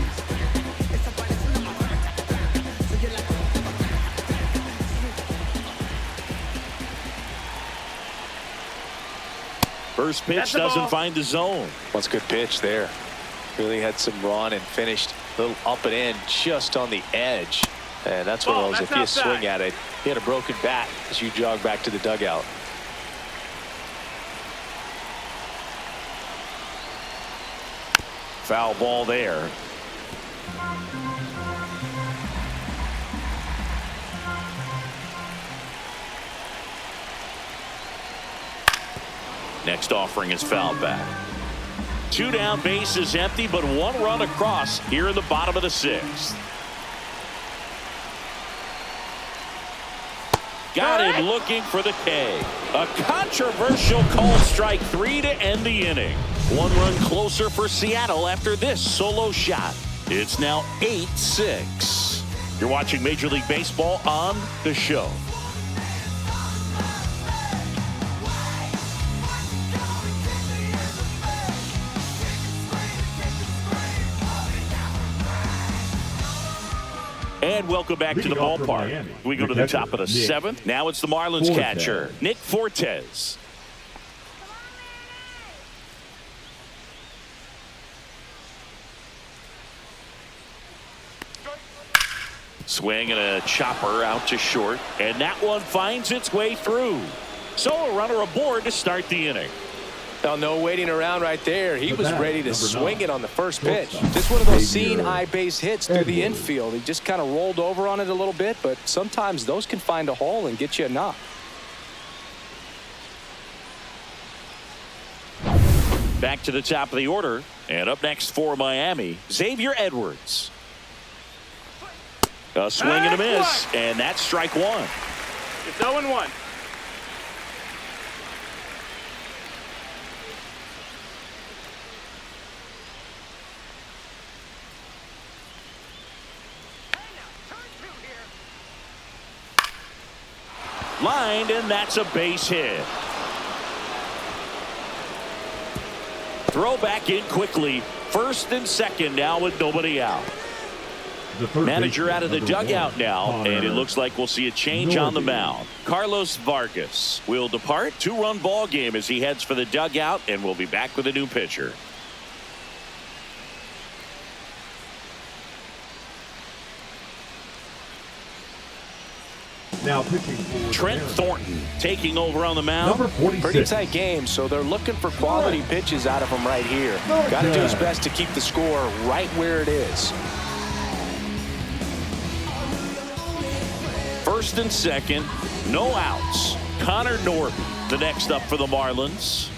First pitch doesn't find the zone. That's a good pitch there. Really had some run and finished a little up and in just on the edge. And that's one of those, if you swing at it, he had a broken bat as you jog back to the dugout. Foul ball there. Next offering is fouled back. 2 down, base is empty, but 1 run across here in the bottom of the 6th. Got him looking for the K. A controversial call, strike 3 to end the inning. 1 run closer for Seattle after this solo shot. It's now 8-6. You're watching Major League Baseball on The Show. And welcome back to the ballpark. We go to the top of the 7th. Now it's the Marlins catcher, Nick Fortes. Swing and a chopper out to short. And that one finds its way through. So a runner aboard to start the inning. Well, no waiting around right there. He was ready to swing it on the first pitch. Just one of those seeing eye base hits through the infield. He just kind of rolled over on it a little bit, but sometimes those can find a hole and get you a knock. Back to the top of the order. And up next for Miami, Xavier Edwards. A swing and a miss, and that's strike 1. It's 0-1. Lined, and that's a base hit. Throw back in quickly. First and second now with nobody out. Manager out of the dugout now, and it looks like we'll see a change on the mound. Carlos Vargas will depart. 2-run ball game as he heads for the dugout, and we'll be back with a new pitcher. Now pitching for Trent Thornton taking over on the mound. number 46. Pretty tight game, so they're looking for quality pitches out of him right here. Got to do his best to keep the score right where it is. First and second, no outs. Connor Norton, the next up for the Marlins.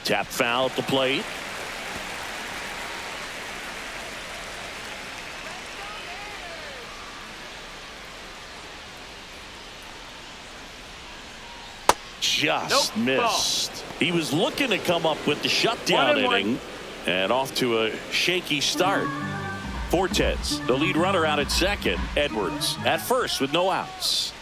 Tap foul at the plate. Just missed. He was looking to come up with the shutdown inning and off to a shaky start. Fortes, the lead runner, out at second. Edwards at first with no outs.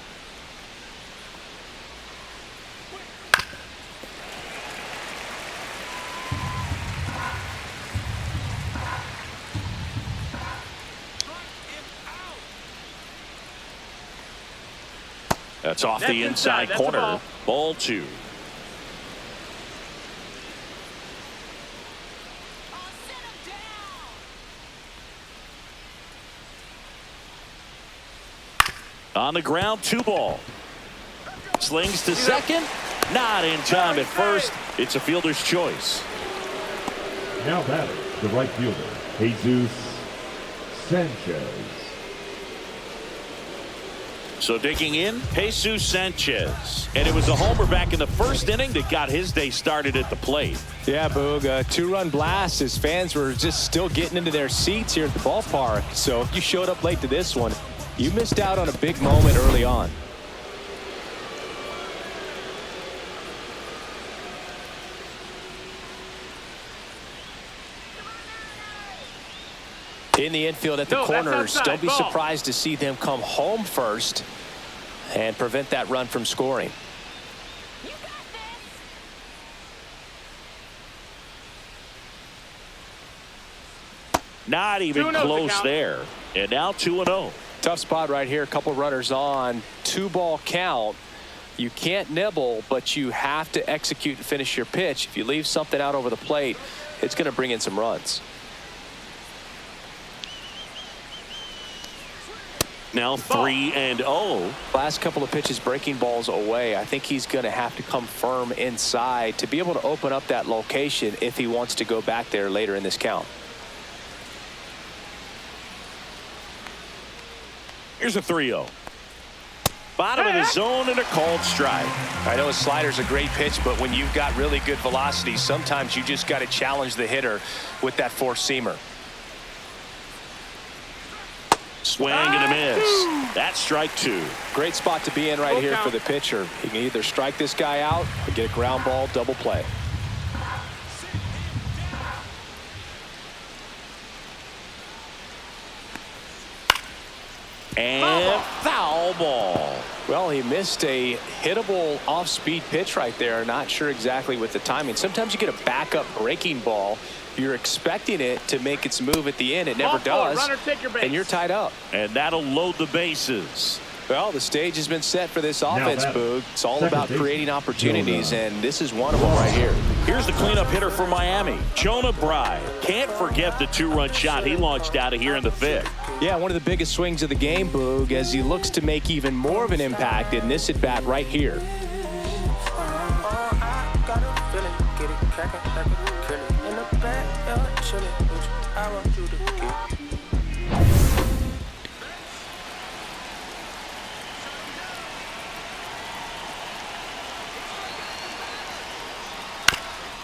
That's off the inside corner. Ball 2. On the ground, 2 ball. Slings to second. Not in time at first. It's a fielder's choice. Now batting, the right fielder, Jesus Sanchez. So digging in, Jesus Sanchez. And it was a homer back in the first inning that got his day started at the plate. Yeah, Boog, a 2-run blast. His fans were just still getting into their seats here at the ballpark. So if you showed up late to this one, you missed out on a big moment early on. In the infield at the corners, don't be surprised to see them come home first and prevent that run from scoring. Not even close there. And now 2-0. Tough spot right here. A couple runners on. 2-ball count. You can't nibble, but you have to execute and finish your pitch. If you leave something out over the plate, it's going to bring in some runs. Now 3-0. Last couple of pitches breaking balls away. I think he's going to have to come firm inside to be able to open up that location if he wants to go back there later in this count. Here's a 3-0. Bottom of the zone and a called strike. I know a slider's a great pitch, but when you've got really good velocity, sometimes you just got to challenge the hitter with that four-seamer. Swing and a miss. That's strike 2. Great spot to be in right here for the pitcher. He can either strike this guy out or get a ground ball double play. And foul ball. Well, he missed a hittable off-speed pitch right there. Not sure exactly with the timing. Sometimes you get a backup breaking ball. You're expecting it to make its move at the end. It never does. And you're tied up. And that'll load the bases. Well, the stage has been set for this offense, Boog. It's all about creating opportunities, and this is one of them right here. Here's the cleanup hitter for Miami, Jonah Bride. Can't forget the 2-run shot he launched out of here in the 5th. Yeah, one of the biggest swings of the game, Boog, as he looks to make even more of an impact in this at-bat right here.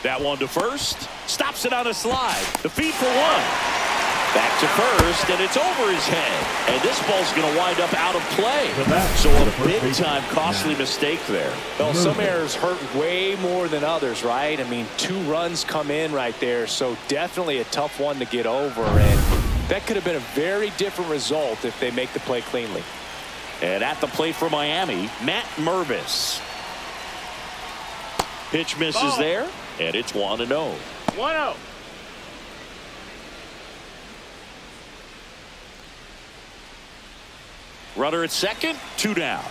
That one to first. Stops it on a slide. The feed for 1. Back to first, and it's over his head. And this ball's going to wind up out of play. So a big-time costly mistake there. Well, some errors hurt way more than others, right? I mean, 2 runs come in right there, so definitely a tough one to get over. And that could have been a very different result if they make the play cleanly. And at the plate for Miami, Matt Mervis. Pitch misses there, and it's 1-0. 1-0. Runner at second, 2 down.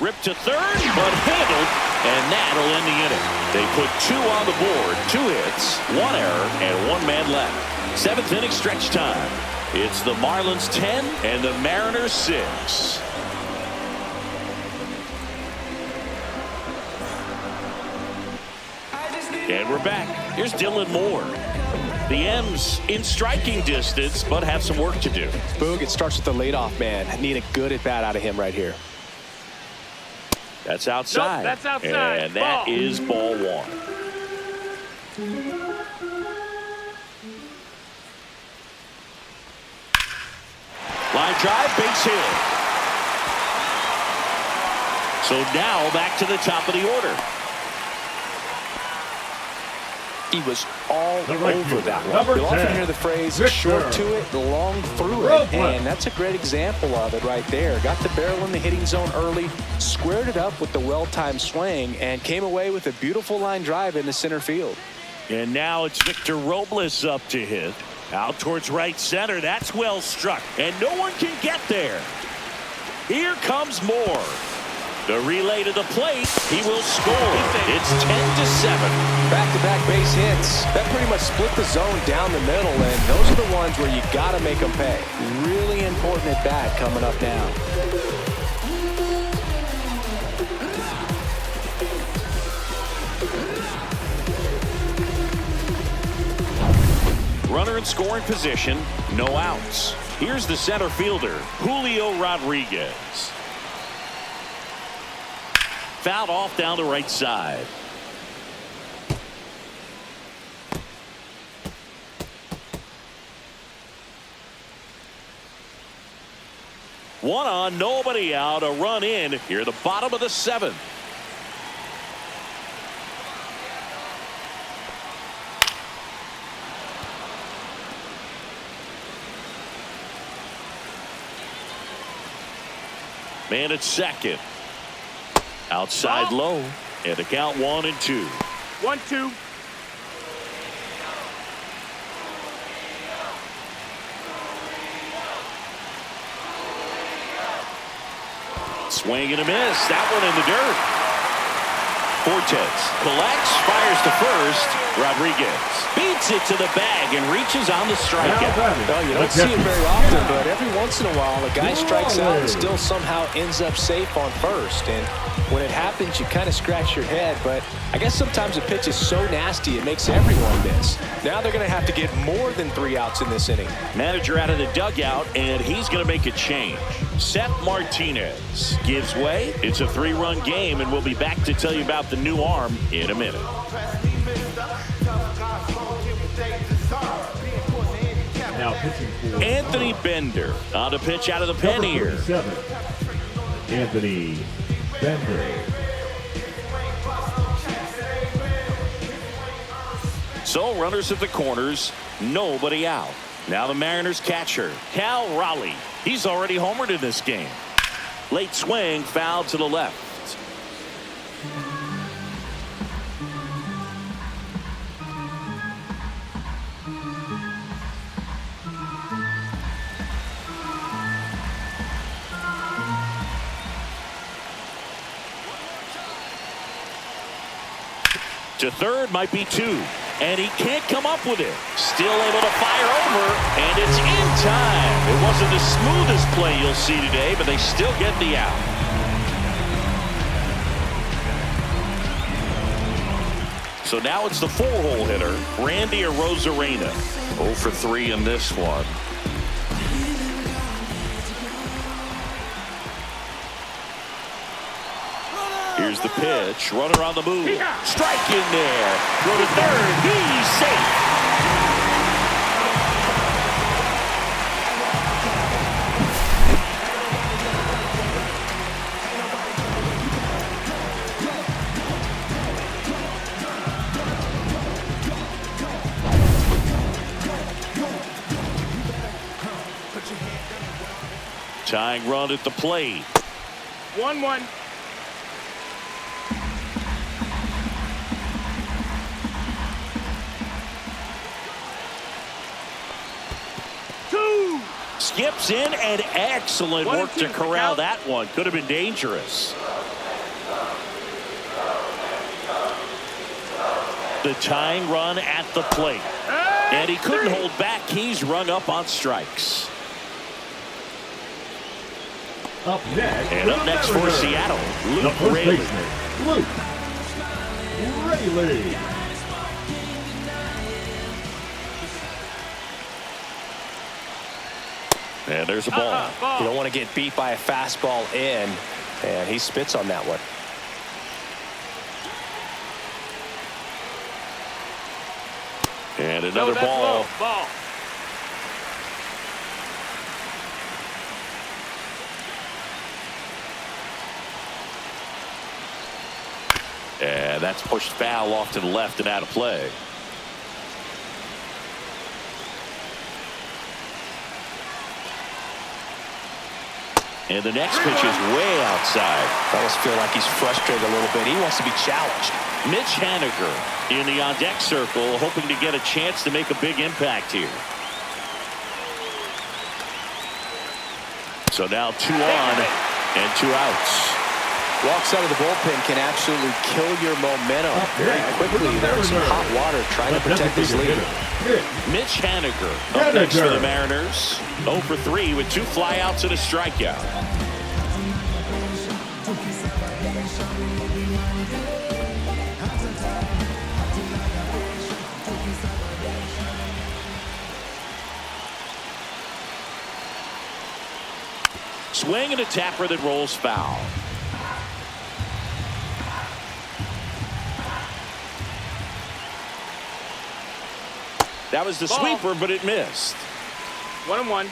Ripped to third, but handled, and that'll end the inning. They put 2 on the board, 2 hits, 1 error, and 1 man left. 7th inning stretch time. It's the Marlins 10 and the Mariners 6. And we're back. Here's Dylan Moore. The M's in striking distance, but have some work to do. Boog, it starts with the leadoff man. I need a good at-bat out of him right here. That's outside. Nope, that's outside. And that is ball one. Line drive, base hit. So now back to the top of the order. He was all right over that one. Number You'll often 10, hear the phrase, Victor. short to it, long through it. Robles. And that's a great example of it right there. Got the barrel in the hitting zone early, squared it up with the well-timed swing, and came away with a beautiful line drive into center field. And now it's Victor Robles up to hit. Out towards right center. That's well struck. And no one can get there. Here comes Moore. The relay to the plate. He will score. It's 10-7. Back-to-back base hits. That pretty much split the zone down the middle, and those are the ones where you got to make them pay. Really important at bat coming up now. Runner in scoring position. No outs. Here's the center fielder, Julio Rodriguez. Fouled off down the right side. One on, nobody out. A run in here at the bottom of the seventh. Man at second. Outside low. And the count 1-2. 1-2. Swing and a miss. That one in the dirt. Fortes collects, fires to first. Rodriguez beats it to the bag and reaches on the strikeout. Well, you don't see it very often, but every once in a while a guy strikes out and still somehow ends up safe on first. And when it happens, you kind of scratch your head. But I guess sometimes a pitch is so nasty it makes everyone miss. Now they're going to have to get more than 3 outs in this inning. Manager out of the dugout, and he's going to make a change. Seth Martinez gives way. It's a 3-run game, and we'll be back to tell you about the new arm in a minute. Now pitching for Anthony Bender on the pitch out of the pen here. 37, Anthony Bender. So runners at the corners, nobody out. Now the Mariners catcher, Cal Raleigh. He's already homered in this game. Late swing, foul to the left. To third might be 2. And he can't come up with it. Still able to fire over. And it's in time. It wasn't the smoothest play you'll see today, but they still get the out. So now it's the 4-hole hitter, Randy Arozarena. 0 for 3 in this one. Here's the pitch. Runner on the move. Strike in there. Throw to third. He's safe. Tying run at the plate. 1-1. Skips in, and excellent work to corral that one. Could have been dangerous. The tying run at the plate. And he couldn't hold back. He's rung up on strikes. Up next. And up next for Seattle, Luke Raley. Luke Raley. And there's a ball. You don't want to get beat by a fastball in, and he spits on that one. And another that's ball. low. Ball. And that's pushed foul off to the left and out of play. And the next pitch is way outside. I almost feel like he's frustrated a little bit. He wants to be challenged. Mitch Haniger in the on-deck circle, hoping to get a chance to make a big impact here. So now 2 on and 2 outs. Walks out of the bullpen can absolutely kill your momentum very quickly. There's some hot water trying to protect this lead. Mitch Haniger up next for the Mariners. 0 for 3 with 2 flyouts and a strikeout. Swing and a tapper that rolls foul. That was the sweeper, but it missed. 1-1.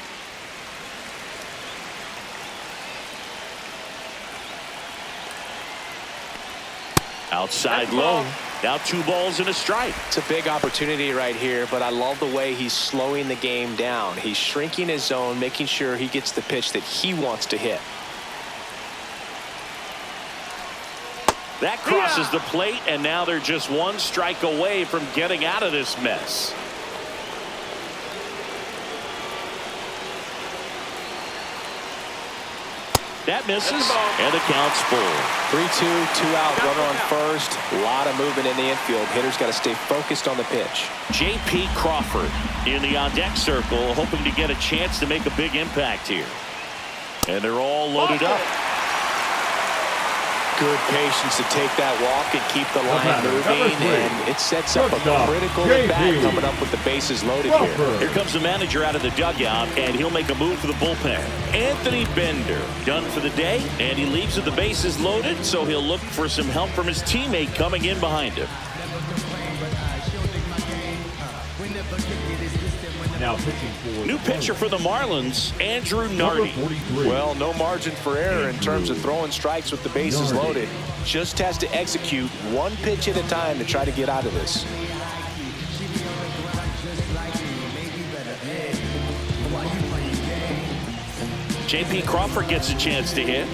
Outside low. Now 2 balls and a strike. It's a big opportunity right here, but I love the way he's slowing the game down. He's shrinking his zone, making sure he gets the pitch that he wants to hit. That crosses the plate, and now they're just 1 strike away from getting out of this mess. That misses, and the count's full. 3-2, 2 out, runner on first. A lot of movement in the infield. Hitter's got to stay focused on the pitch. J.P. Crawford in the on-deck circle, hoping to get a chance to make a big impact here. And they're all loaded up. Good patience to take that walk and keep the line moving, and it sets up a critical at-bat coming up with the bases loaded here. Here comes the manager out of the dugout, and he'll make a move for the bullpen. Anthony Bender done for the day, and he leaves with the bases loaded, so he'll look for some help from his teammate coming in behind him. Now pitching for New pitcher for the Marlins, Andrew Nardi. Well, no margin for error in terms of throwing strikes with the bases loaded. Just has to execute 1 pitch at a time to try to get out of this. J.P. Crawford gets a chance to hit.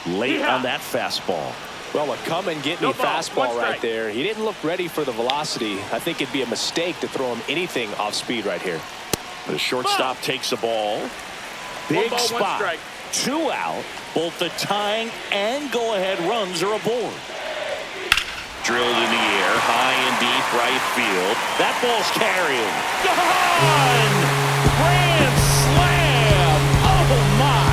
Late on that fastball. Well, a come and get me fastball right there. He didn't look ready for the velocity. I think it'd be a mistake to throw him anything off speed right here. The shortstop takes the ball. Big spot. 2 out. Both the tying and go-ahead runs are aboard. Drilled in the air, high and deep right field. That ball's carrying. Gone! Grand slam! Oh my!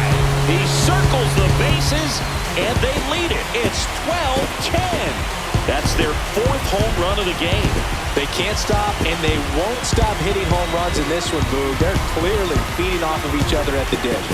He circles the bases, and they lead it. It's 12-10. That's their 4th home run of the game. They can't stop, and they won't stop hitting home runs in this one, Boog. They're clearly feeding off of each other at the dish.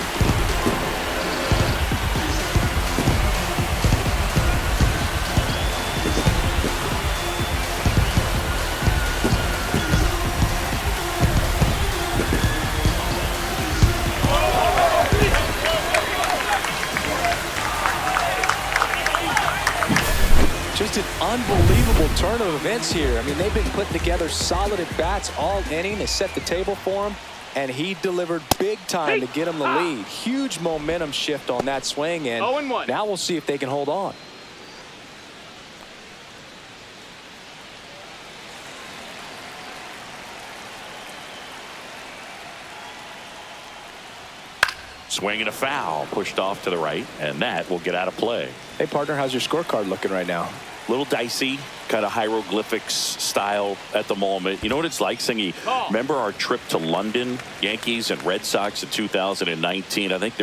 Just an unbelievable turn of events here. I mean, they've been putting together solid at-bats all inning. They set the table for him, and he delivered big time to get him the lead. Huge momentum shift on that swing, and 0-1. now we'll see if they can hold on. Swing and a foul, pushed off to the right, and that will get out of play. Hey, partner, how's your scorecard looking right now? little dicey, kind of hieroglyphics style at the moment. You know what it's like, Singy? Remember our trip to London, Yankees and Red Sox in 2019? I think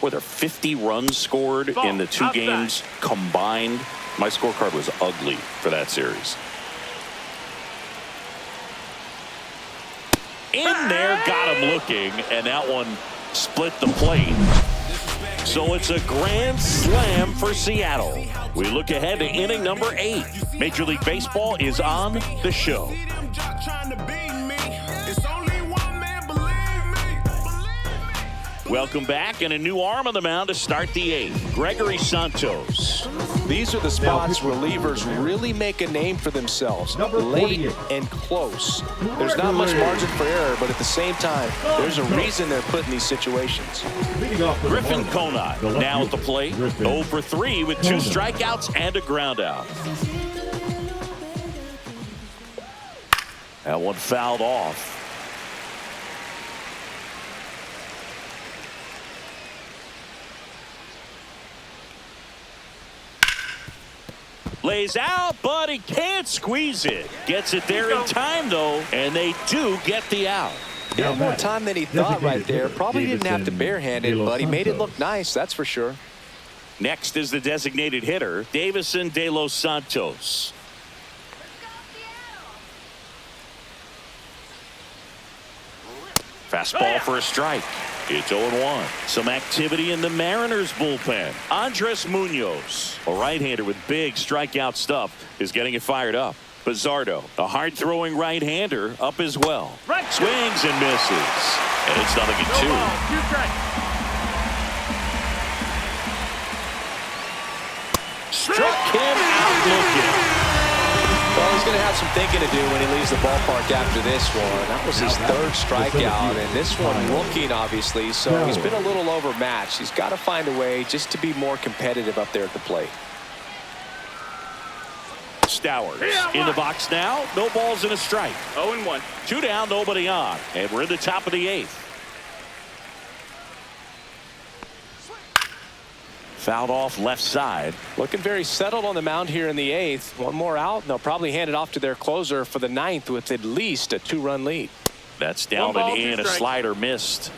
were there 50 runs scored in the two games combined? My scorecard was ugly for that series. In there, got him looking, and that one split the plate. So it's a grand slam for Seattle. We look ahead to inning number 8. Major League Baseball is on the show. Welcome back, and a new arm on the mound to start the 8th. Gregory Santos. These are the spots relievers really make a name for themselves. Late and close. There's not much margin for error, but at the same time, there's a reason they're put in these situations. Griffin Conant now at the plate. 0 for 3 with 2 strikeouts and a ground out. That one fouled off. Lays out, but he can't squeeze it. Gets it there in time, though, and they do get the out. Yeah, more time than he thought right there. Probably didn't have to barehand it, but he made it look nice, that's for sure. Next is the designated hitter, Davison De Los Santos. Fastball for a strike. It's 0-1. Some activity in the Mariners bullpen. Andres Munoz, a right-hander with big strikeout stuff, is getting it fired up. Pizzardo, a hard-throwing right-hander, up as well. Swings and misses. And it's 0-2. Struck him out looking. Well, he's going to have some thinking to do when he leaves the ballpark after this one. That was his 3rd strikeout, and this one looking, obviously, so he's been a little overmatched. He's got to find a way just to be more competitive up there at the plate. Stowers in the box now. No balls and a strike. 0-1. 2 down, nobody on. And we're in the top of the 8th. Fouled off left side. Looking very settled on the mound here in the 8th. One more out, and they'll probably hand it off to their closer for the 9th with at least a 2-run lead. That's down and in. A slider missed.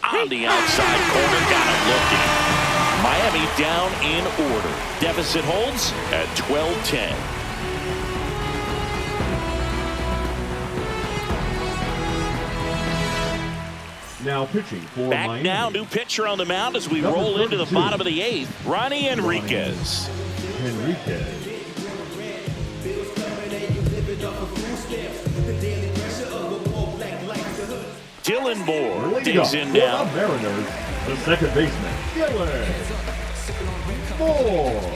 On the outside corner, got him looking. Miami down in order. Deficit holds at 12-10. Now pitching for Back Miami. now, new pitcher on the mound as we roll into the bottom of the 8th. Ronnie Enriquez. Dylan Moore digs in now. Mariners, the second baseman, Dylan Moore.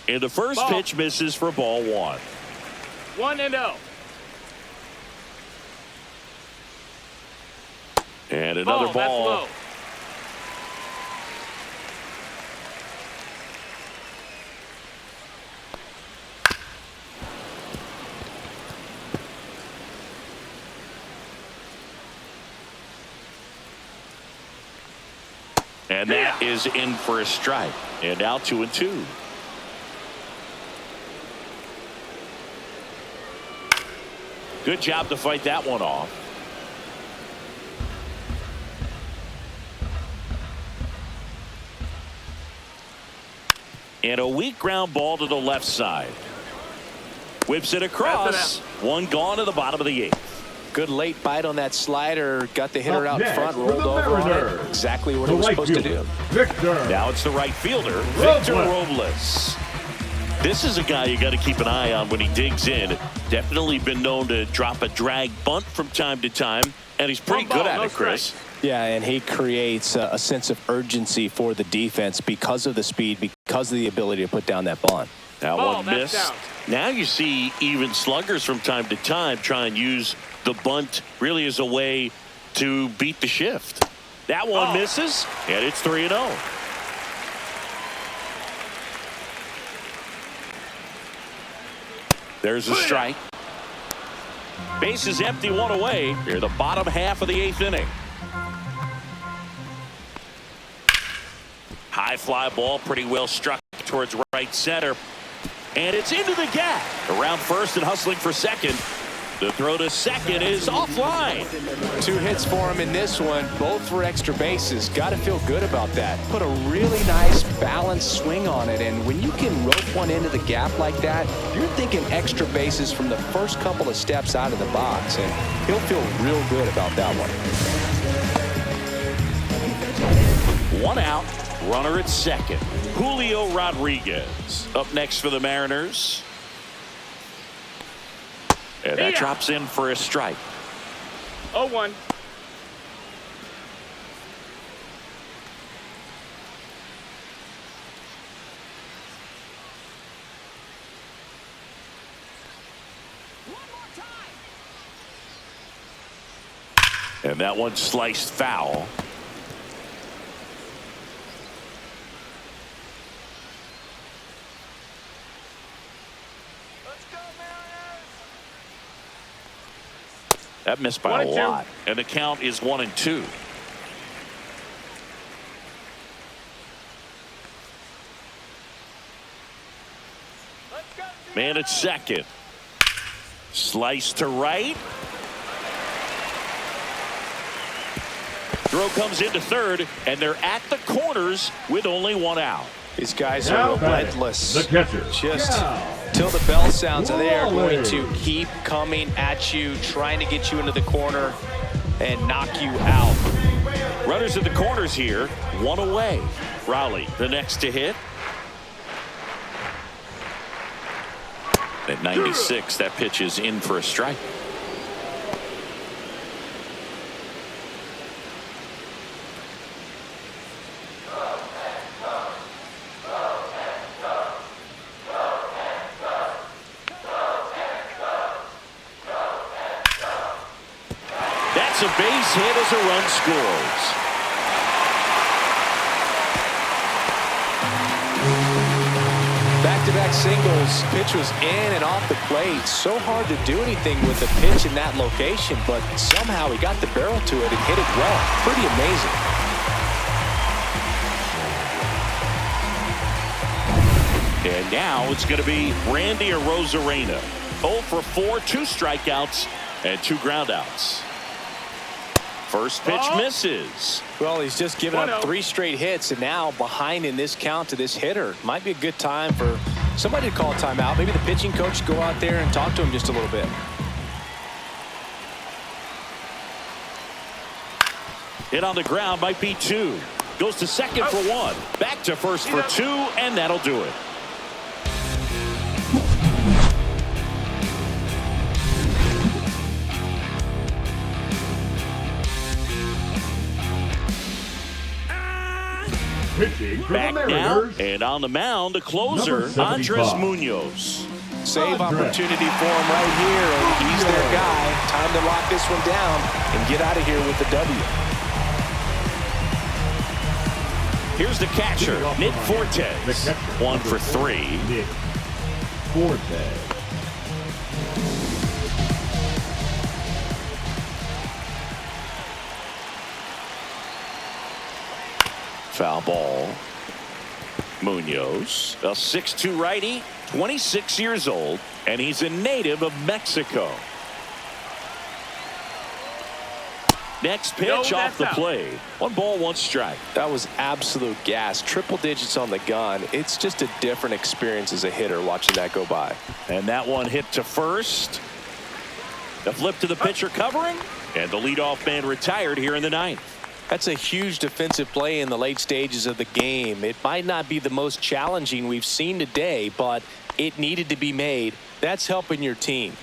And the first pitch misses for ball 1. 1-0. And another ball. And that is in for a strike. And now 2-2. Good job to fight that one off. And a weak ground ball to the left side. Whips it across. One gone to the bottom of the 8th. Good late bite on that slider. Got the hitter out front, rolled over on it. Exactly what he was supposed to do. Now it's the right fielder, Victor Robles. This is a guy you got to keep an eye on when he digs in. Definitely been known to drop a drag bunt from time to time, and he's pretty good at it, Chris. Yeah, and he creates a sense of urgency for the defense because of the speed, because of the ability to put down that bunt. That one missed. Now you see even sluggers from time to time try and use the bunt really as a way to beat the shift. That one misses, and it's 3-0. There's a strike. Bases empty, one away. Here, the bottom half of the 8th inning. High fly ball, pretty well struck towards right center. And it's into the gap. Around first and hustling for second. The throw to second is offline. 2 hits for him in this one, both for extra bases. Got to feel good about that. Put a really nice balanced swing on it, and when you can rope one into the gap like that, you're thinking extra bases from the first couple of steps out of the box, and he'll feel real good about that one. 1 out, runner at second. Julio Rodriguez up next for the Mariners. And that drops in for a strike. 0-1. And that one sliced foul. That missed by a lot. And the count is 1-2. Man at second. Slice to right. Throw comes into third, and they're at the corners with only 1 out. These guys are relentless. The catcher. Just till the bell sounds, and they are going to keep coming at you, trying to get you into the corner and knock you out. Runners at the corners here, 1 away. Raleigh, the next to hit. At 96, that pitch is in for a strike. That's a base hit as a run scores. Back-to-back singles. Pitch was in and off the plate. So hard to do anything with the pitch in that location, but somehow he got the barrel to it and hit it well. Pretty amazing. And now it's going to be Randy Arozarena. 0 for 4, 2 strikeouts and 2 groundouts. First pitch misses. Well, he's just given up 3 straight hits, and now behind in this count to this hitter. Might be a good time for somebody to call a timeout. Maybe the pitching coach go out there and talk to him just a little bit. Hit on the ground, might be 2. Goes to second for 1. Back to first for 2, and that'll do it. Back now, and on the mound, the closer, Andres Munoz. Save opportunity for him right here, and he's their guy. Time to lock this one down and get out of here with the W. Here's the catcher, Nick Fortes. 1 for 3. Nick Fortes. Foul ball. Munoz, a 6'2" righty, 26 years old, and he's a native of Mexico. Next pitch off the plate. 1 ball, 1 strike. That was absolute gas. Triple digits on the gun. It's just a different experience as a hitter watching that go by. And that one hit to first. The flip to the pitcher covering, and the leadoff man retired here in the 9th. That's a huge defensive play in the late stages of the game. It might not be the most challenging we've seen today, but it needed to be made. That's helping your team.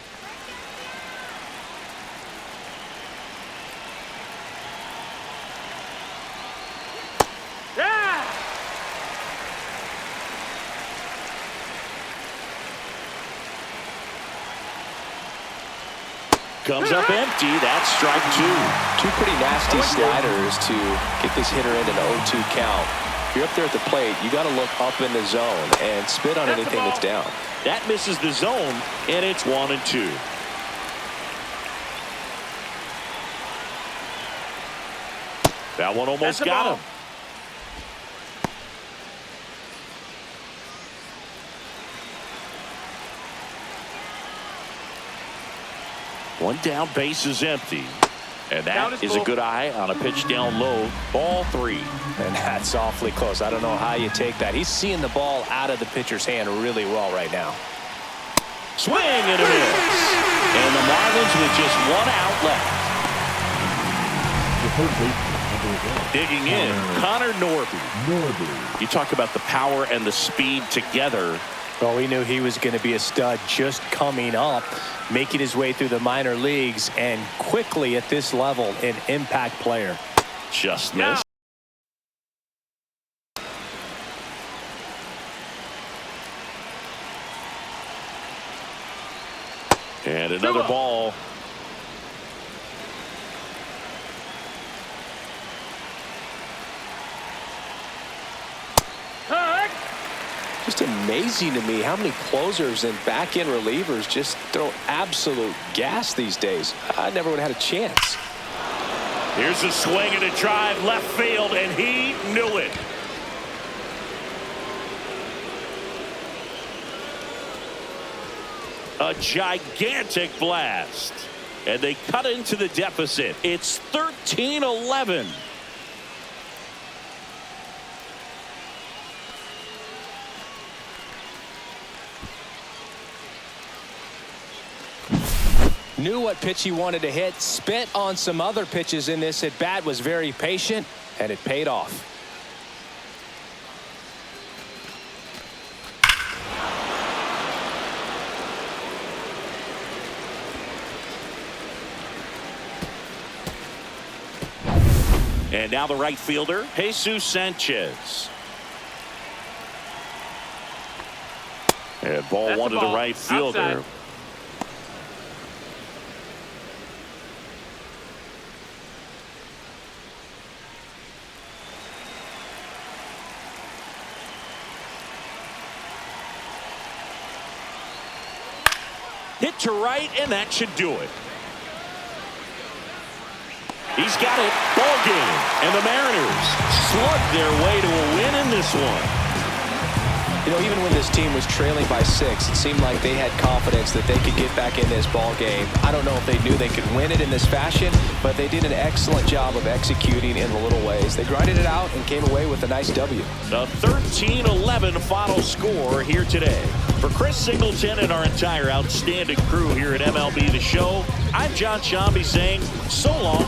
Comes up empty. That's strike 2. 2 pretty nasty sliders to get this hitter in an 0-2 count. If you're up there at the plate, you got to look up in the zone and spit on anything that's down. That misses the zone, and it's 1-2. That one almost That's the got ball. him. One down, base is empty. And Down that is is a ball. good eye on a pitch down low. Ball 3. And that's awfully close. I don't know how you take that. He's seeing the ball out of the pitcher's hand really well right now. Swing and a miss. And the Marlins with just 1 out left. The third baseman, number 1. Digging in, Connor Norby. Norby. You talk about the power and the speed together. Well, we knew he was going to be a stud just coming up, making his way through the minor leagues, and quickly at this level, an impact player. Just Yeah. missed. And another ball. Cut. Just amazing to me how many closers and back-end relievers just throw absolute gas these days. I never would have had a chance. Here's a swing and a drive left field, and he knew it. A gigantic blast. And they cut into the deficit. It's 13-11. Knew what pitch he wanted to hit, spit on some other pitches in this at bat, was very patient, and it paid off. And now the right fielder, Jesus Sanchez. And ball That's one the to the ball. right fielder. Outside. Hit to right, and that should do it. He's got it. Ball game. And the Mariners slugged their way to a win in this one. You know, even when this team was trailing by 6, it seemed like they had confidence that they could get back in this ball game. I don't know if they knew they could win it in this fashion, but they did an excellent job of executing in the little ways. They grinded it out and came away with a nice W. The 13-11 final score here today. For Chris Singleton and our entire outstanding crew here at MLB The Show, I'm John Shambi saying so long